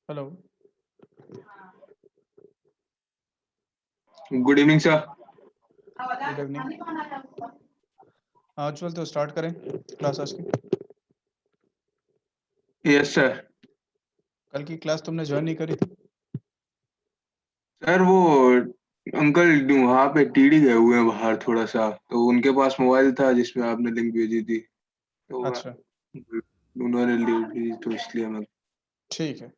Hello. Good evening sir. Good evening. चल तो start करें क्लास आज की। Yes sir. कल की क्लास तुमने ज्वाइन नहीं करी थी? सर वो अंकल वहाँ पे टीडी गए हुए हैं बाहर थोड़ा सा, तो उनके पास मोबाइल था जिसमें आपने लिंक भेजी थी, तो अच्छा, उन्होंने ली ली, तो इसलिए मैं ठीक है।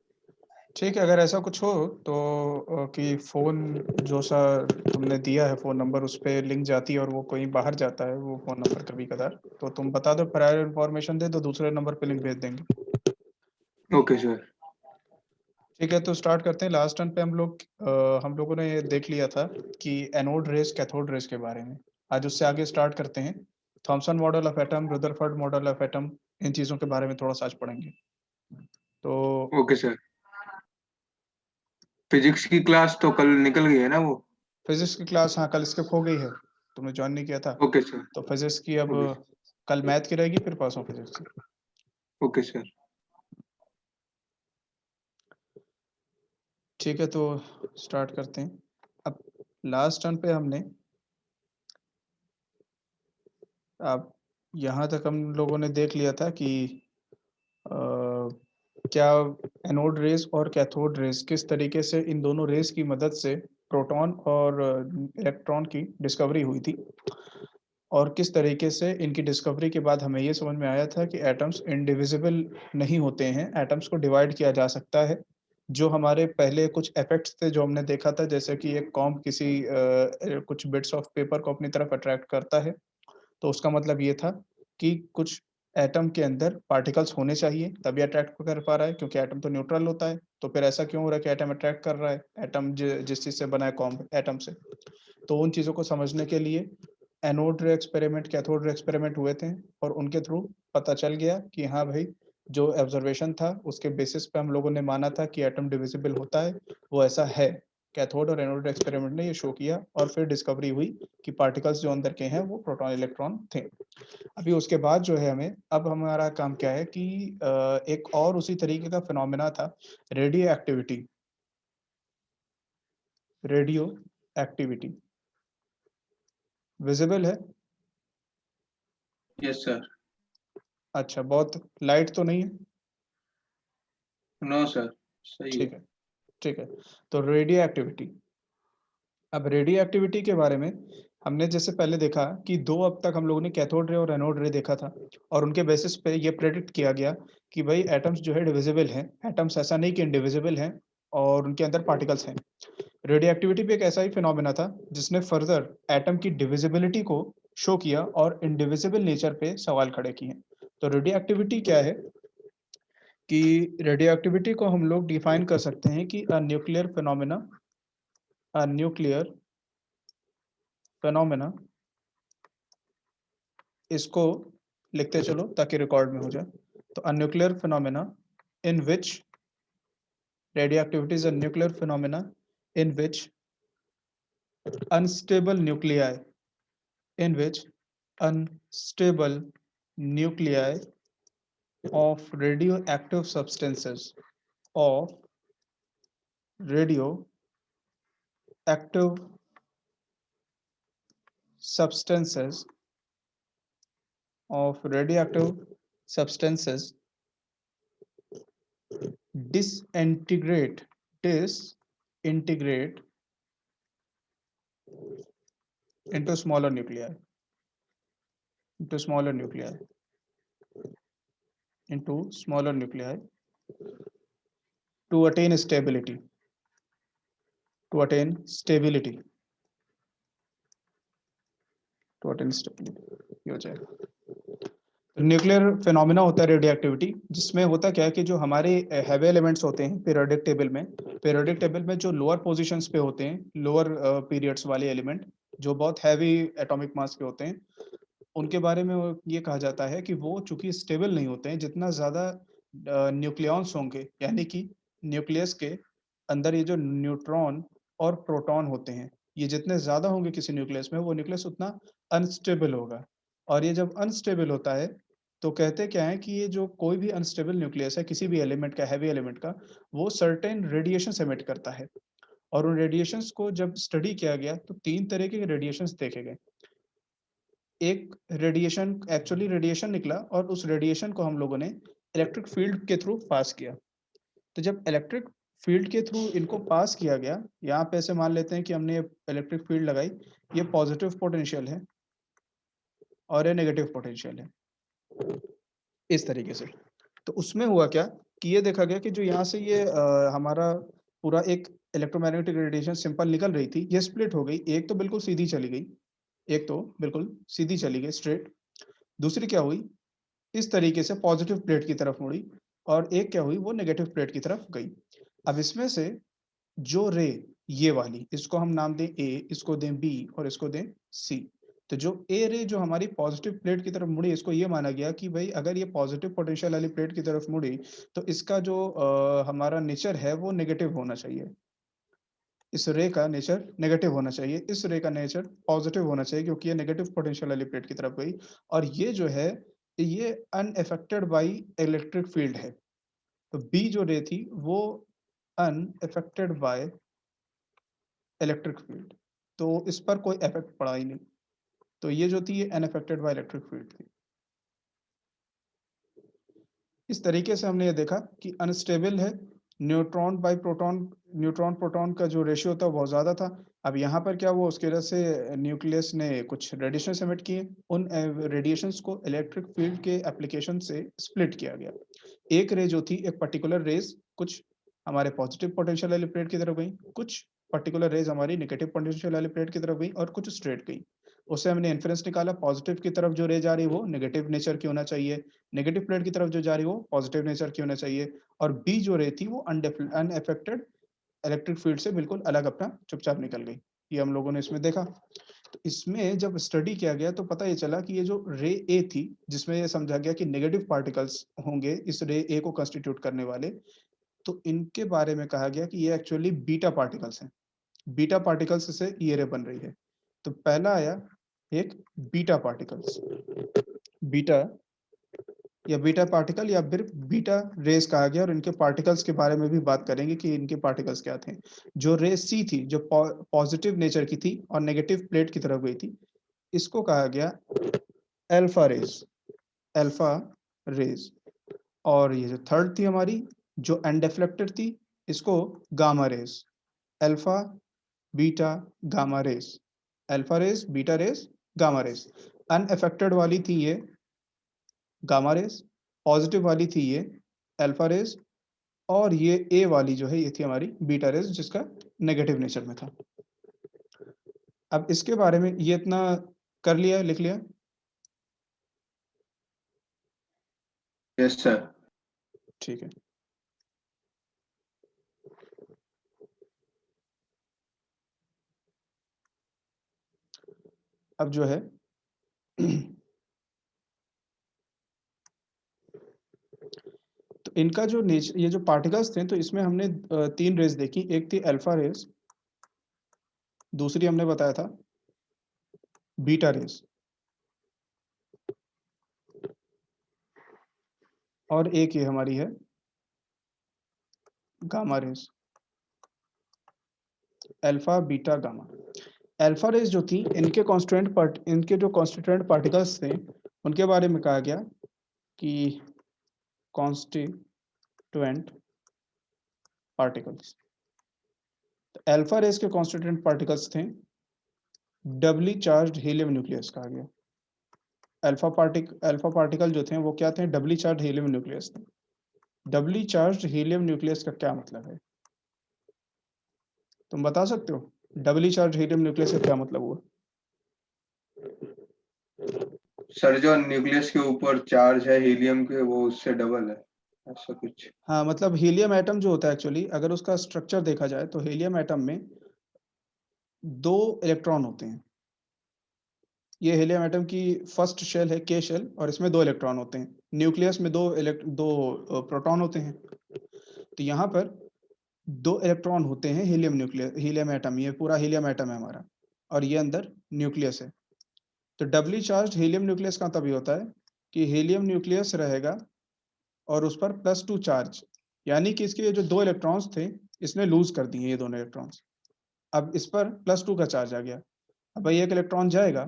ठीक है, अगर ऐसा कुछ हो तो कि फ़ोन जो सा तुमने दिया है फ़ोन नंबर उस पे लिंक जाती है और वो कहीं बाहर जाता है वो फ़ोन नंबर कभी-कभार, तो तुम बता दो, प्रायर इन्फॉर्मेशन दे दो, दूसरे नंबर पे लिंक भेज देंगे। Okay sir. ठीक है, तो स्टार्ट करते हैं। लास्ट टाइम पे हम लोगों ने ये देख लिया था कि एनोड रेज़, कैथोड रेज़ के बारे में। आज उससे आगे स्टार्ट करते हैं। Thomson model of atom, Rutherford model of atom, इन चीज़ों के बारे में थोड़ा-सा आज पढ़ेंगे। तो ओके सर। फिजिक्स की क्लास तो कल निकल गई है ना वो? फिज़िक्स की क्लास हाँ, कल स्किप हो गई है। तुमने जॉइन नहीं किया था। Okay sir. तो फिज़िक्स की अब ओके। कल मैथ की रहेगी, फिर परसों फिज़िक्स की। Okay sir. ठीक है, तो स्टार्ट करते हैं। अब लास्ट टर्न पे हमने अब यहाँ तक हम लोगों ने देख लिया था कि क्या एनोड रेज़ और कैथोड रेज़ किस तरीके से इन दोनों रेज़ की मदद से प्रोटॉन और इलेक्ट्रॉन की डिस्कवरी हुई थी। और किस तरीके से इनकी डिस्कवरी के बाद हमें ये समझ में आया था कि एटम्स इंडिविजिबल नहीं होते हैं, एटम्स को डिवाइड किया जा सकता है। जो हमारे पहले कुछ इफ़ेक्ट्स थे जो हमने देखा था, जैसे कि एक कॉम्ब किसी कुछ बिट्स ऑफ पेपर को अपनी तरफ अट्रैक्ट करता है। तो उसका मतलब ये था कि कुछ एटम के अंदर पार्टिकल्स होने चाहिए, तभी अट्रैक्ट कर पा रहा है, क्योंकि एटम तो न्यूट्रल होता है। तो फिर ऐसा क्यों हो रहा है कि एटम अट्रैक्ट कर रहा है, एटम जिस चीज़ से बना है कॉम्ब एटम से। तो उन चीज़ों को समझने के लिए एनोड रे एक्सपेरिमेंट, कैथोड रे एक्सपेरिमेंट हुए थे और उनके थ्रू पता चल गया कि हाँ भाई, जो ऑब्जर्वेशन था उसके बेसिस पे हम लोगों ने माना था कि एटम डिविजिबल होता है, वो ऐसा है। कैथोड और एनोड एक्सपेरिमेंट ने ये शो किया और फिर डिस्कवरी हुई कि पार्टिकल्स जो अंदर के हैं वो प्रोटॉन इलेक्ट्रॉन थे। अभी उसके बाद जो है हमें अब हमारा काम क्या है कि एक और उसी तरीके का फिनोमेना था, radioactivity. Radioactivity visible है? Yes sir. अच्छा, बहुत लाइट तो नहीं है? नो सर, सही है। ठीक है, ठीक है। तो रेडियो एक्टिविटी, अब रेडियो एक्टिविटी के बारे में हमने जैसे पहले देखा कि 2 अब तक हम लोगों ने कैथोड रे और एनोड रे देखा था और उनके बेसिस पे ये प्रेडिक्ट किया गया कि भाई एटम्स जो है डिविजिबल हैं। एटम्स ऐसा नहीं कि इंडिविजिबल हैं और उनके अंदर पार्टिकल्स हैं। रेडियो एक्टिविटी भी एक ऐसा ही फिनोमेना था जिसने फर्दर एटम की डिविजिबिलिटी को शो किया और इंडिविजिबल नेचर पे सवाल खड़े किए। तो रेडियो एक्टिविटी क्या है कि रेडियो एक्टिविटी को हम लोग डिफाइन कर सकते हैं कि अ न्यूक्लियर फिनोमेना, इसको लिखते चलो ताकि रिकॉर्ड में हो जाए। तो a nuclear phenomena in which radioactivity is a nuclear phenomena in which unstable nuclei in which unstable nuclei of of radioactive substances radioactive substances disintegrate disintegrate into smaller nuclei into smaller nuclei into smaller nuclei to attain stability to attain stability to attain stability ये हो जाएगा। Nuclear phenomena होता है radio activity, जिसमें होता क्या है कि जो हमारे हैवी एलिमेंट्स होते हैं पीरियोडिक टेबल में जो लोअर पोजीशंस पे होते हैं, लोअर पीरियड्स वाले एलिमेंट जो बहुत हैवी एटॉमिक मास के होते हैं, उनके बारे में ये कहा जाता है कि वो चूंकि स्टेबल नहीं होते हैं, जितना ज़्यादा न्यूक्लियॉन्स होंगे, यानी कि न्यूक्लियस के अंदर ये जो न्यूट्रॉन और प्रोटॉन होते हैं, ये जितने ज़्यादा होंगे किसी न्यूक्लियस में, वो न्यूक्लियस उतना अनस्टेबल होगा। और ये जब अनस्टेबल होता है तो कहते क्या है कि ये जो कोई भी अनस्टेबल न्यूक्लियस है किसी भी एलिमेंट का, हैवी एलिमेंट का, वो सर्टेन रेडिएशंस एमिट करता है। और उन रेडिएशंस को जब स्टडी किया गया तो 3 तरह के रेडिएशंस देखे गए। एक रेडिएशन एक्चुअली रेडिएशन निकला और उस रेडिएशन को हम लोगों ने इलेक्ट्रिक फील्ड के थ्रू पास किया। तो जब इलेक्ट्रिक फील्ड के थ्रू इनको पास किया गया, यहाँ पे ऐसे मान लेते हैं कि हमने इलेक्ट्रिक फील्ड लगाई, ये पॉजिटिव पोटेंशियल है और ये नेगेटिव पोटेंशियल है, इस तरीके से। तो उसमें हुआ क्या कि ये देखा गया कि जो यहाँ से ये हमारा पूरा एक इलेक्ट्रोमैग्नेटिक रेडिएशन सिंपल निकल रही थी, ये स्प्लिट हो गई। एक तो बिल्कुल सीधी चली गई, एक तो बिल्कुल सीधी चली गई स्ट्रेट। दूसरी क्या हुई, इस तरीके से पॉजिटिव प्लेट की तरफ मुड़ी, और एक क्या हुई, वो नेगेटिव प्लेट की तरफ गई। अब इसमें से जो रे ये वाली, इसको हम नाम दें ए, इसको दें बी और इसको दें सी। तो जो ए रे जो हमारी पॉजिटिव प्लेट की तरफ मुड़ी, इसको ये माना गया कि भाई अगर ये पॉजिटिव पोटेंशियल वाली प्लेट की तरफ मुड़ी तो इसका जो हमारा नेचर है वो नेगेटिव होना चाहिए। इस रे का नेचर नेगेटिव होना चाहिए, इस रे का नेचर पॉजिटिव होना चाहिए, क्योंकि ये नेगेटिव पोटेंशियल वाली प्लेट की तरफ गई। और ये जो है ये अनअफेक्टेड बाय इलेक्ट्रिक फील्ड है। तो बी जो रे थी वो अनअफेक्टेड बाय इलेक्ट्रिक फील्ड, तो इस पर कोई इफेक्ट पड़ा ही नहीं। तो ये जो थी ये अनअफेक्टेड बाय इलेक्ट्रिक फील्ड थी। इस तरीके से हमने ये देखा कि अनस्टेबल है, neutron by proton, neutron proton का जो रेशियो था बहुत ज़्यादा था। अब यहाँ पर क्या हुआ, उसकी वजह से न्यूक्लियस ने कुछ रेडिएशन एमिट किए, उन रेडिएशंस को इलेक्ट्रिक फील्ड के एप्लीकेशन से स्प्लिट किया गया। एक रे जो थी, एक पर्टिकुलर रेज कुछ हमारे पॉजिटिव पोटेंशियल वाली प्लेट की तरफ गई, कुछ पर्टिकुलर रेज हमारी नेगेटिव पोटेंशियल वाली प्लेट की तरफ गई और कुछ स्ट्रेट गई। उससे हमने इन्फरेंस निकाला, पॉजिटिव की तरफ जो रे जा रही है वो नेगेटिव नेचर की होना चाहिए, नेगेटिव प्लेट की तरफ जो जा रही है वो पॉजिटिव नेचर की होना चाहिए, और बी जो रे थी वो अनअफेक्टेड इलेक्ट्रिक फील्ड से बिल्कुल अलग अपना चुपचाप निकल गई। ये हम लोगों ने इसमें देखा। तो इसमें जब स्टडी किया गया तो पता ये चला कि ये जो रे ए थी, जिसमें ये समझा गया कि नेगेटिव पार्टिकल्स होंगे इस रे ए को कंस्टिट्यूट करने वाले, तो इनके बारे में कहा गया कि ये एक्चुअली बीटा पार्टिकल्स हैं। बीटा पार्टिकल्स से ये रे बन रही है। तो पहला आया एक बीटा पार्टिकल्स, बीटा या बीटा पार्टिकल या फिर बीटा रेस कहा गया, और इनके पार्टिकल्स के बारे में भी बात करेंगे कि इनके पार्टिकल्स क्या थे। जो रे सी थी, जो पॉजिटिव नेचर की थी और नेगेटिव प्लेट की तरफ गई थी, इसको कहा गया अल्फा रेस, अल्फा रेस। और ये जो थर्ड थी हमारी, जो अनडिफ्लेक्टेड थी, इसको gamma rays, alpha beta gamma rays, alpha rays beta rays gamma rays. Unaffected वाली थी ये गामा रेस, पॉजिटिव वाली थी ये अल्फा रेस, और ये ए वाली जो है ये थी हमारी बीटा रेस, जिसका नेगेटिव नेचर में था। अब इसके बारे में ये इतना कर लिया, लिख लिया। Yes sir. ठीक है। अब जो है तो इनका जो नेचर, ये जो पार्टिकल्स थे, तो इसमें हमने 3 रेस देखी। एक थी अल्फा रेस, दूसरी हमने बताया था बीटा रेस, और एक ये हमारी है gamma rays, alpha beta gamma. Alpha rays जो थी, इनके जो कॉन्स्टिट्यूएंट पार्टिकल्स थे, उनके बारे में कहा गया कि कॉन्स्टिट्यूएंट पार्टिकल्स। अल्फा रेस के कॉन्स्टिट्यूएंट पार्टिकल्स थे डबली चार्ज्ड हीलियम न्यूक्लियस कहा गया। अल्फा पार्टिकल जो थे वो क्या थे, डबली चार्ज्ड हीलियम न्यूक्लियस थे। डबली चार्ज्ड हीलियम न्यूक्लियस का क्या मतलब है, तुम बता सकते हो? डबली चार्ज्ड हीलियम न्यूक्लियस का क्या मतलब हुआ? सर जो न्यूक्लियस के ऊपर चार्ज है हीलियम के, वो उससे डबल है, ऐसा कुछ। हाँ, मतलब हीलियम एटम जो होता है एक्चुअली, अगर उसका स्ट्रक्चर देखा जाए तो हीलियम एटम में 2 इलेक्ट्रॉन होते हैं। ये हीलियम एटम की फर्स्ट शेल है के शेल, और इसमें 2 इलेक्ट्रॉन होते हैं। न्यूक्लियस में 2 प्रोटॉन होते हैं। तो यहाँ पर 2 इलेक्ट्रॉन होते हैं हीलियम एटम, ये पूरा हीलियम एटम है हमारा, और ये अंदर न्यूक्लियस है। तो डबली चार्ज्ड हीलियम न्यूक्लियस का तभी होता है कि हीलियम न्यूक्लियस रहेगा और उस पर +2 चार्ज, यानी कि इसके ये जो 2 इलेक्ट्रॉन्स थे इसने लूज कर दिए ये दोनों इलेक्ट्रॉन्स। अब इस पर +2 का चार्ज आ गया। अब भाई एक इलेक्ट्रॉन जाएगा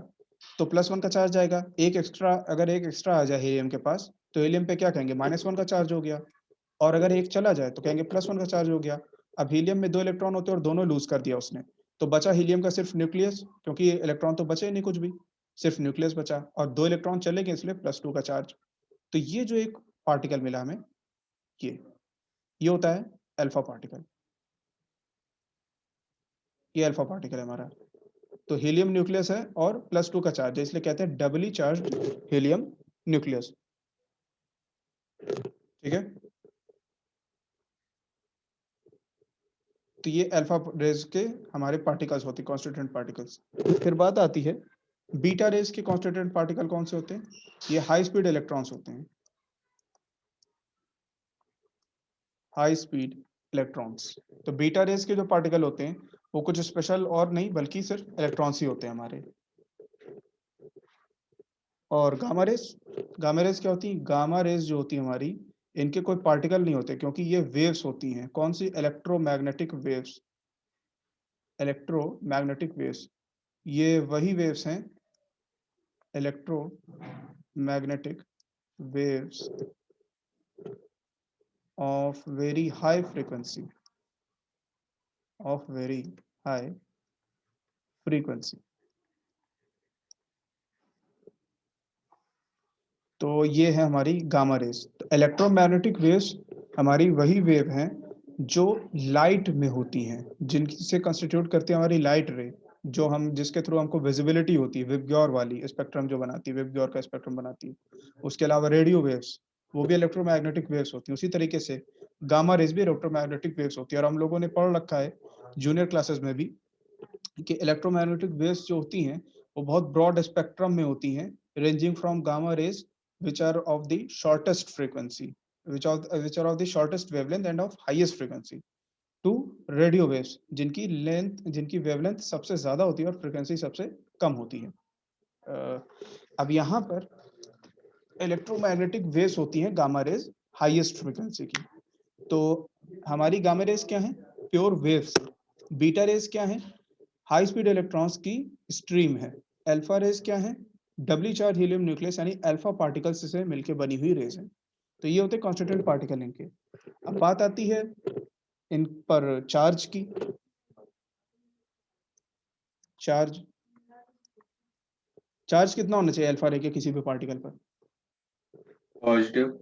तो +1 का चार्ज आएगा। एक एक्स्ट्रा अगर एक एक्स्ट्रा आ जाए हीलियम के पास तो हीलियम पे क्या कहेंगे, -1 का चार्ज हो गया, और अगर एक चला जाए तो कहेंगे +1 का चार्ज हो गया। अब हीलियम में 2 इलेक्ट्रॉन होते हैं और दोनों लूज कर दिया उसने, तो बचा हीलियम का सिर्फ न्यूक्लियस, क्योंकि इलेक्ट्रॉन तो बचे ही नहीं कुछ भी, सिर्फ न्यूक्लियस बचा और 2 इलेक्ट्रॉन चले गए इसलिए +2 का चार्ज। तो ये जो एक पार्टिकल मिला हमें, ये होता है अल्फा पार्टिकल। ये अल्फा पार्टिकल है हमारा। तो हीलियम न्यूक्लियस है और +2 का चार्ज है, इसलिए कहते हैं डबली चार्ज्ड हीलियम न्यूक्लियस। ठीक है, तो ये अल्फा रेज के हमारे पार्टिकल्स होते हैं, कॉन्स्टिट्यूएंट पार्टिकल्स। फिर बात आती है बीटा रेज के कॉन्स्टिट्यूएंट पार्टिकल कौन से होते हैं? ये हाई स्पीड इलेक्ट्रॉन्स होते हैं, हाई स्पीड इलेक्ट्रॉन्स। तो बीटा रेज के जो पार्टिकल होते हैं वो कुछ स्पेशल और नहीं बल्कि सिर्फ इलेक्ट्रॉन्स ही होते हैं हमारे। और गामा रेज क्या होती है? गामा रेज जो होती है हमारी, इनके कोई पार्टिकल नहीं होते क्योंकि ये वेव्स होती हैं। कौन सी? Electromagnetic waves. इलेक्ट्रोमैग्नेटिक वेव्स, ये वही वेव्स हैं, electromagnetic waves of very high frequency, of very high frequency। तो ये है हमारी गामा रेज। तो इलेक्ट्रोमैग्नेटिक वेव्स हमारी वही वेव हैं जो लाइट में होती हैं, जिनसे कंस्टिट्यूट करती है हमारी लाइट रे, जो हम जिसके थ्रू हमको विजिबिलिटी होती है, विबग्योर वाली स्पेक्ट्रम जो बनाती है, विबग्योर का स्पेक्ट्रम बनाती है। उसके अलावा रेडियो वेव्स, वो भी इलेक्ट्रोमैग्नेटिक वेव्स होती हैं। उसी तरीके से गामा रेज भी इलेक्ट्रोमैग्नेटिक वेव्स होती है। और हम लोगों ने पढ़ रखा है जूनियर क्लासेस में भी कि इलेक्ट्रोमैग्नेटिक वेव्स जो होती हैं वो बहुत ब्रॉड स्पेक्ट्रम में होती हैं, ranging from gamma rays which are of the shortest frequency, which are of the shortest wavelength and of highest frequency, to radio waves जिनकी लेंथ, जिनकी वेवलेंथ सबसे ज्यादा होती है और फ्रीक्वेंसी सबसे कम होती है। अब यहाँ पर इलेक्ट्रोमैग्नेटिक वेव्स होती हैं गामा रेज हाईएस्ट फ्रीक्वेंसी की। तो हमारी गामा रेज क्या है? Pure waves. बीटा रेज क्या है? हाई स्पीड इलेक्ट्रॉन्स की स्ट्रीम है। अल्फा रेज क्या है? डबली चार्ज हीलियम न्यूक्लियस यानी अल्फा पार्टिकल्स से मिलकर बनी हुई रेज है। तो ये होते हैं कॉन्स्टिट्यूएंट पार्टिकल इनके। अब बात आती है इन पर चार्ज की। चार्ज कितना होना चाहिए अल्फा रे के किसी भी पार्टिकल पर? पॉजिटिव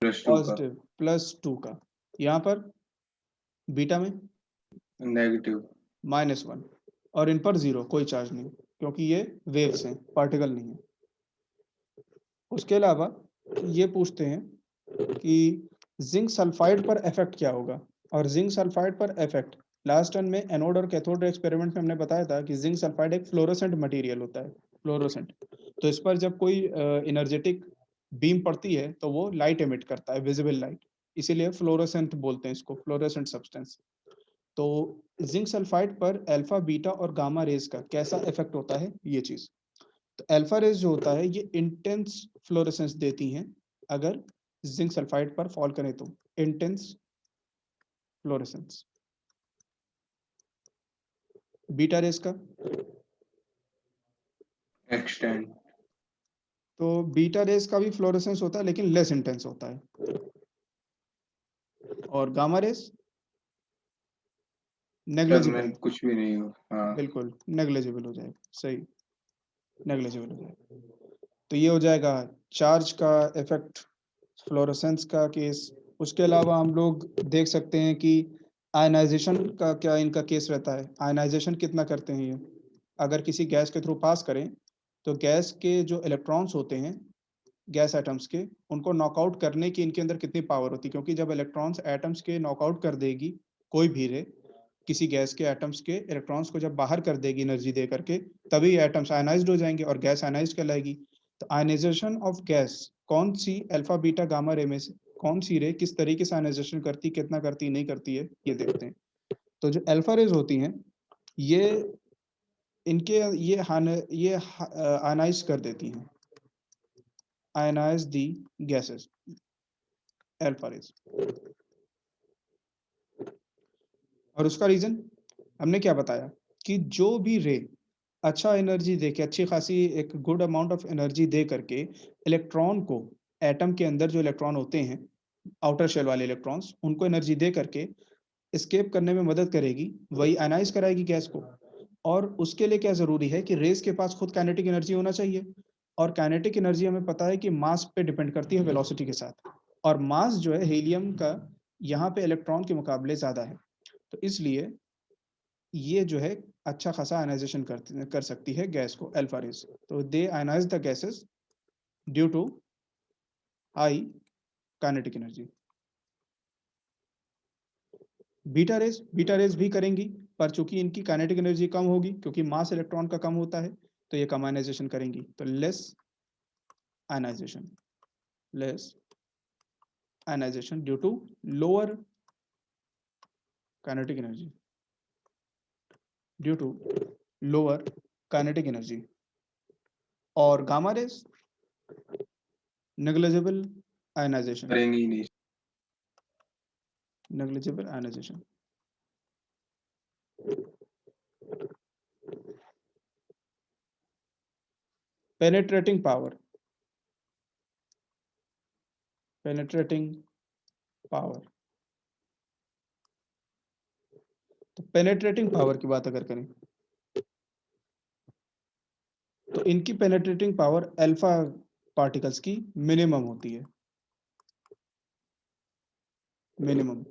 +2 का। यहाँ पर बीटा में नेगेटिव -1, और इन पर 0, कोई चार्ज नहीं, क्योंकि ये वेव्स हैं, पार्टिकल नहीं है। उसके अलावा ये पूछते हैं कि जिंक सल्फाइड पर इफेक्ट क्या होगा? और जिंक सल्फाइड पर इफेक्ट लास्ट टर्न में एनोड और कैथोड एक्सपेरिमेंट में हमने बताया था कि जिंक सल्फाइड एक फ्लोरोसेंट मटेरियल होता है, फ्लोरोसेंट। तो इस पर जब कोई एनर्जेटिक बीम पड़ती है तो वो लाइट एमिट करता है, विजिबल लाइट, इसीलिए फ्लोरोसेंट बोलते हैं इसको, फ्लोरोसेंट सब्सटेंस। तो जिंक सल्फाइड पर अल्फा, बीटा और गामा रेज का कैसा इफेक्ट होता है, ये चीज। तो अल्फा रेज जो होता है ये इंटेंस फ्लोरेसेंस देती हैं अगर जिंक सल्फाइड पर फॉल करें तो, इंटेंस फ्लोरेसेंस। बीटा रेज का, एक्सटेंड। तो बीटा रेज का भी फ्लोरेसेंस होता है लेकिन लेस इंटेंस होता है। और गामा रेज नेग्लिजिबल, कुछ भी नहीं हो। हाँ। बिल्कुल नेग्लिजिबल हो जाएगा, सही, नेग्लिजिबल हो जाएगा। तो ये हो जाएगा चार्ज का इफेक्ट, फ्लोरेसेंस का केस। उसके अलावा हम लोग देख सकते हैं कि आयनाइजेशन का क्या इनका केस रहता है। आयनाइजेशन कितना करते हैं ये? अगर किसी गैस के थ्रू पास करें तो गैस के जो इलेक्ट्रॉन्स होते हैं, गैस एटम्स के, उनको नॉकआउट करने की इनके अंदर कितनी पावर होती है? क्योंकि जब इलेक्ट्रॉन्स एटम्स के नॉकआउट कर देगी कोई भी रे, किसी गैस के एटम्स के इलेक्ट्रॉन्स को जब बाहर कर देगी एनर्जी दे करके, तभी एटम्स आयनाइज्ड हो जाएंगे और गैस आयनाइज्ड कहलाएगी। तो आयनाइजेशन ऑफ गैस कौन C alpha, beta, gamma ray में से कौन सी रे किस तरीके से आयनाइजेशन करती, कितना करती, नहीं करती है, ये देखते हैं। तो जो अल्फा रेज होती हैं ये इनके ये आयनाइज कर देती हैं, आयनाइज दी गैसेस अल्फा रेज। और उसका रीजन हमने क्या बताया कि जो भी रे अच्छा एनर्जी दे के, अच्छी खासी एक गुड अमाउंट ऑफ एनर्जी दे करके इलेक्ट्रॉन को, एटम के अंदर जो इलेक्ट्रॉन होते हैं, आउटर शेल वाले इलेक्ट्रॉन्स, उनको एनर्जी दे करके एस्केप करने में मदद करेगी, वही आयनाइज कराएगी गैस को। और उसके लिए क्या ज़रूरी है कि रेस के पास खुद काइनेटिक एनर्जी होना चाहिए, और काइनेटिक एनर्जी हमें पता है कि मास पे डिपेंड करती है वेलोसिटी के साथ, और मास जो है हीलियम का यहाँ पे इलेक्ट्रॉन के मुकाबले ज़्यादा है। तो इसलिए ये जो है अच्छा खासा आयनाइजेशन कर सकती है गैस को अल्फा रेज। तो they ionize the gases due to high kinetic energy. Beta rays भी करेंगी, पर चूंकि इनकी काइनेटिक एनर्जी कम होगी क्योंकि मास इलेक्ट्रॉन का कम होता है, तो ये कम आयनाइजेशन करेंगी। तो ionization less ionization due to lower kinetic energy, due to lower kinetic energy. और गामा रेज नेग्लिजिबल आयनाइजेशन, करेंगे ही नहीं। Negligible ionization. Penetrating power, penetrating power. तो पेनेट्रेटिंग पावर की बात अगर करें तो इनकी पेनेट्रेटिंग पावर अल्फा पार्टिकल्स की मिनिमम होती है, मिनिमम।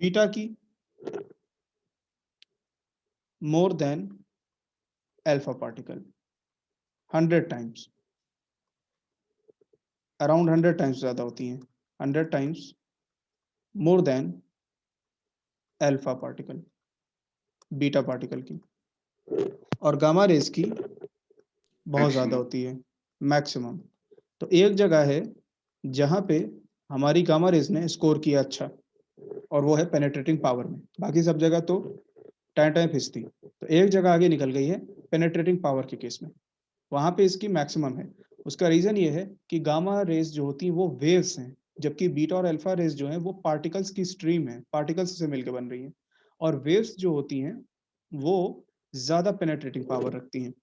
बीटा की more than alpha particle 100 times, around 100 times ज़्यादा होती हैं, 100 times more than alpha particle, beta particle की। और गामा रेज की बहुत ज़्यादा मैक्सिमम। होती है, मैक्सिमम। तो एक जगह है जहाँ पे हमारी गामा रेज ने स्कोर किया अच्छा, और वो है पेनेट्रेटिंग पावर में। बाकी सब जगह तो टाइम टाइम फिसती, तो एक जगह आगे निकल गई है पेनेट्रेटिंग पावर के केस में, वहाँ पे इसकी मैक्सिमम है। उसका रीज़न ये है कि गामा रेज जो होती है वो वेव्स हैं, जबकि बीटा और अल्फा रेज जो है वो पार्टिकल्स की स्ट्रीम है, पार्टिकल्स से मिलकर बन रही है। और वेव्स जो होती हैं वो ज़्यादा पेनेट्रेटिंग पावर रखती हैं।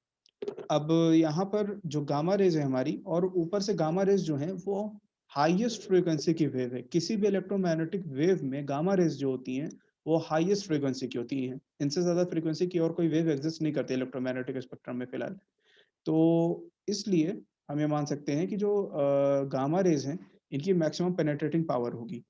अब यहाँ पर जो गामा रेज है हमारी, और ऊपर से गामा रेज जो है वो हाईएस्ट फ्रीक्वेंसी की वेव है। किसी भी इलेक्ट्रोमैग्नेटिक वेव में गामा रेज जो होती हैं वो हाईएस्ट फ्रीक्वेंसी की होती हैं, इनसे ज़्यादा फ्रीक्वेंसी की और कोई वेव एग्जिस्ट नहीं करती इलेक्ट्रोमैग्नेटिक स्पेक्ट्रम में फिलहाल। तो इसलिए हम ये मान सकते हैं कि जो गामा रेज हैं इनकी मैक्सिमम पेनेट्रेटिंग पावर होगी।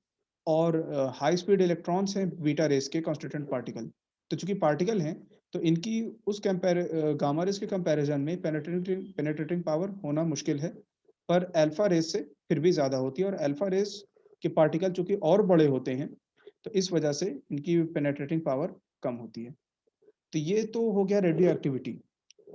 और हाई स्पीड इलेक्ट्रॉन्स हैं बीटा रेज के कॉन्स्टिट्यूएंट पार्टिकल। तो चूंकि पार्टिकल हैं तो इनकी उस गामा रेज के कंपैरिजन में पेनेट्रेटिंग पावर होना मुश्किल है, पर अल्फा रेज से फिर भी ज़्यादा होती है। और अल्फा रेज के पार्टिकल चूंकि और बड़े होते हैं तो इस वजह से इनकी पेनेट्रेटिंग पावर कम होती है। तो ये तो हो गया रेडियो एक्टिविटी।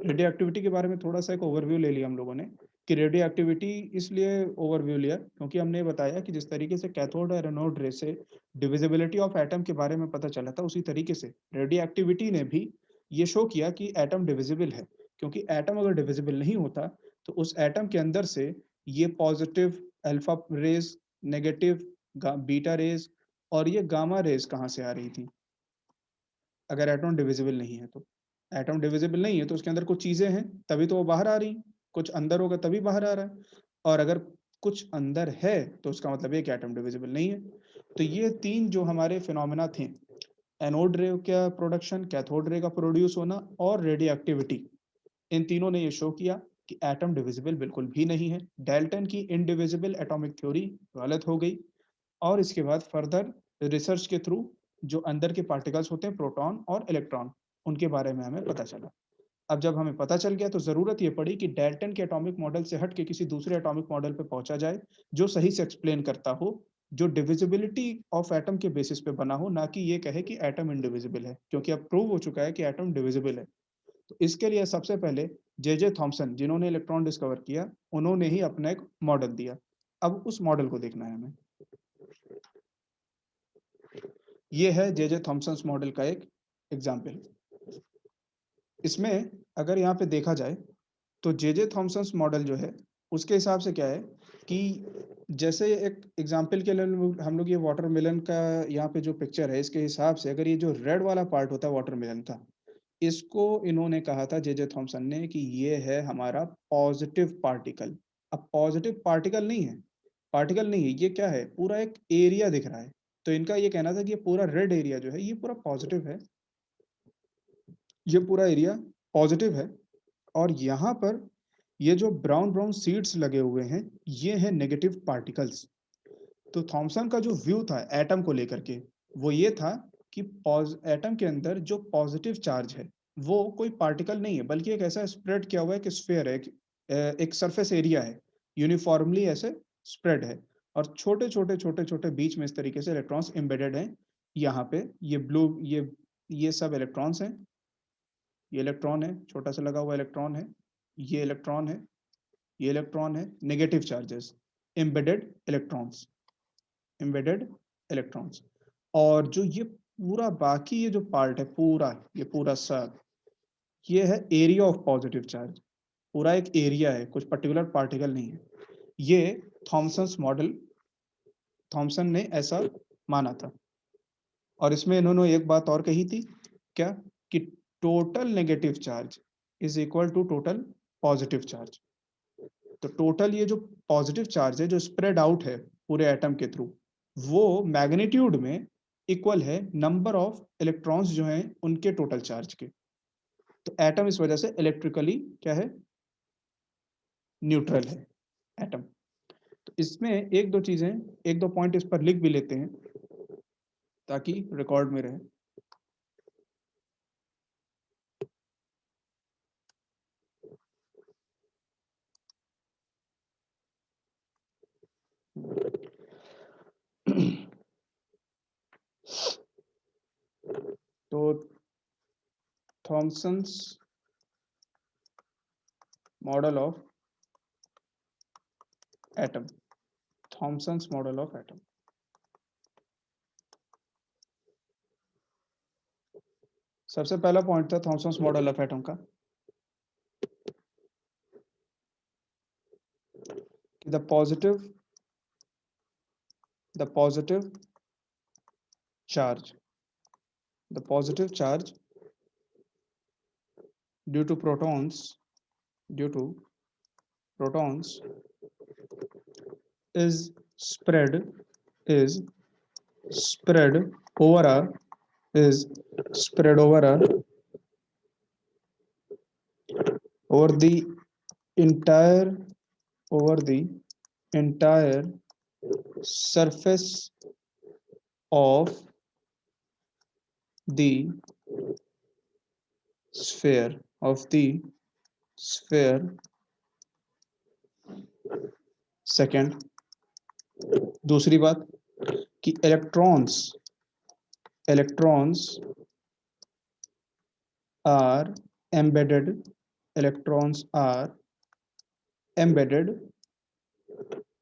रेडियो एक्टिविटी के बारे में थोड़ा सा एक ओवरव्यू ले लिया हम लोगों ने कि रेडियो एक्टिविटी इसलिए ओवरव्यू लिया क्योंकि हमने बताया कि जिस तरीके से कैथोड और एनोड रे से डिविजिबिलिटी ऑफ एटम के बारे में पता चला था, उसी तरीके से रेडियो एक्टिविटी ने भी ये शो किया कि एटम डिविजिबल है। क्योंकि एटम अगर डिविजिबल नहीं होता तो उस एटम के अंदर से ये positive alpha rays, negative beta rays और ये गामा रेज कहाँ से आ रही थी, अगर एटम डिविजिबल नहीं है तो। एटम डिविजिबल नहीं है तो उसके अंदर कुछ चीजें हैं तभी तो वो बाहर आ रही, कुछ अंदर होगा तभी बाहर आ रहा है। और अगर कुछ अंदर है तो उसका मतलब ये कि एटम डिविजिबल नहीं है। तो ये तीन जो हमारे फिनोमेना थे, एनोड रे का प्रोडक्शन, कैथोड रे का प्रोड्यूस होना और रेडियो एक्टिविटी, इन तीनों ने ये शो किया कि एटम डिविजिबल बिल्कुल भी नहीं है। डाल्टन की इनडिविजिबल एटॉमिक थ्योरी गलत हो गई। और इसके बाद फर्दर रिसर्च के थ्रू जो अंदर के पार्टिकल्स होते हैं, प्रोटॉन और इलेक्ट्रॉन, उनके बारे में हमें पता चला। अब जब हमें पता चल गया तो ज़रूरत ये पड़ी कि डाल्टन के एटॉमिक मॉडल से हट के किसी दूसरे एटॉमिक मॉडल पे पहुंचा जाए जो सही से एक्सप्लेन करता हो, जो डिविजिबिलिटी ऑफ एटम के बेसिस पे बना हो, ना कि ये कहे कि एटम इनडिविजिबल है, क्योंकि अब प्रूव हो चुका है कि एटम डिविजिबल है। तो इसके लिए सबसे पहले जे थॉमसन, जिन्होंने इलेक्ट्रॉन डिस्कवर किया, उन्होंने ही अपना एक मॉडल दिया। अब उस मॉडल को देखना है हमें। ये है जे थॉमसन्स मॉडल का एक एग्जाम्पल। इसमें अगर यहाँ पे देखा जाए तो जे थॉमसन मॉडल जो है उसके हिसाब से क्या है कि जैसे एक एग्जाम्पल के लिए हम लोग ये वाटरमेलन का यहाँ पे जो पिक्चर है, इसके हिसाब से अगर ये जो रेड वाला पार्ट होता है वाटरमेलन का, इसको इन्होंने कहा था जे थॉमसन ने कि ये है हमारा पॉजिटिव पार्टिकल। अब पॉजिटिव पार्टिकल नहीं है, ये क्या है, पूरा एक एरिया दिख रहा है। तो इनका ये कहना था कि ये पूरा रेड एरिया जो है ये पूरा पॉजिटिव है, ये पूरा एरिया पॉजिटिव है। और यहाँ पर ये जो ब्राउन ब्राउन सीड्स लगे हुए हैं ये हैं नेगेटिव पार्टिकल्स। तो थॉमसन का जो व्यू था एटम को लेकर के वो ये था कि एटम के अंदर जो पॉजिटिव चार्ज है वो कोई पार्टिकल नहीं है, बल्कि एक ऐसा स्प्रेड किया हुआ है कि स्फीयर है, एक सरफेस एरिया है, यूनिफॉर्मली ऐसे स्प्रेड है। और छोटे छोटे छोटे छोटे बीच में इस तरीके से इलेक्ट्रॉन्स एम्बेडेड हैं। यहाँ पे ये ब्लू, ये सब इलेक्ट्रॉन्स हैं, ये इलेक्ट्रॉन है, छोटा सा लगा हुआ इलेक्ट्रॉन है, ये इलेक्ट्रॉन है, ये इलेक्ट्रॉन है, negative charges, embedded electrons, embedded electrons. और जो ये पूरा बाकी ये जो पार्ट है पूरा, ये पूरा सब, ये है एरिया ऑफ पॉजिटिव चार्ज। पूरा एक एरिया है, कुछ पर्टिकुलर पार्टिकल नहीं है। ये थॉमसन्स मॉडल, थॉमसन ने ऐसा माना था। और इसमें इन्होंने एक बात और कही थी, क्या, कि total negative charge is equal to total positive charge. तो टोटल ये जो पॉजिटिव चार्ज है जो स्प्रेड आउट है पूरे एटम के थ्रू, वो मैग्नीट्यूड में इक्वल है नंबर ऑफ इलेक्ट्रॉन्स जो हैं उनके टोटल चार्ज के। तो एटम इस वजह से इलेक्ट्रिकली क्या है, न्यूट्रल है एटम। तो इसमें एक दो चीजें, एक दो पॉइंट इस पर लिख भी लेते हैं ताकि रिकॉर्ड में रहे। तो Thomson's model of atom, Thomson's model of atom, सबसे पहला पॉइंट था थॉमसन्स मॉडल ऑफ एटम का, the positive charge, the positive charge due to protons is spread is spread over a is spread over a over the entire surface of the sphere second. दूसरी बात कि electrons are embedded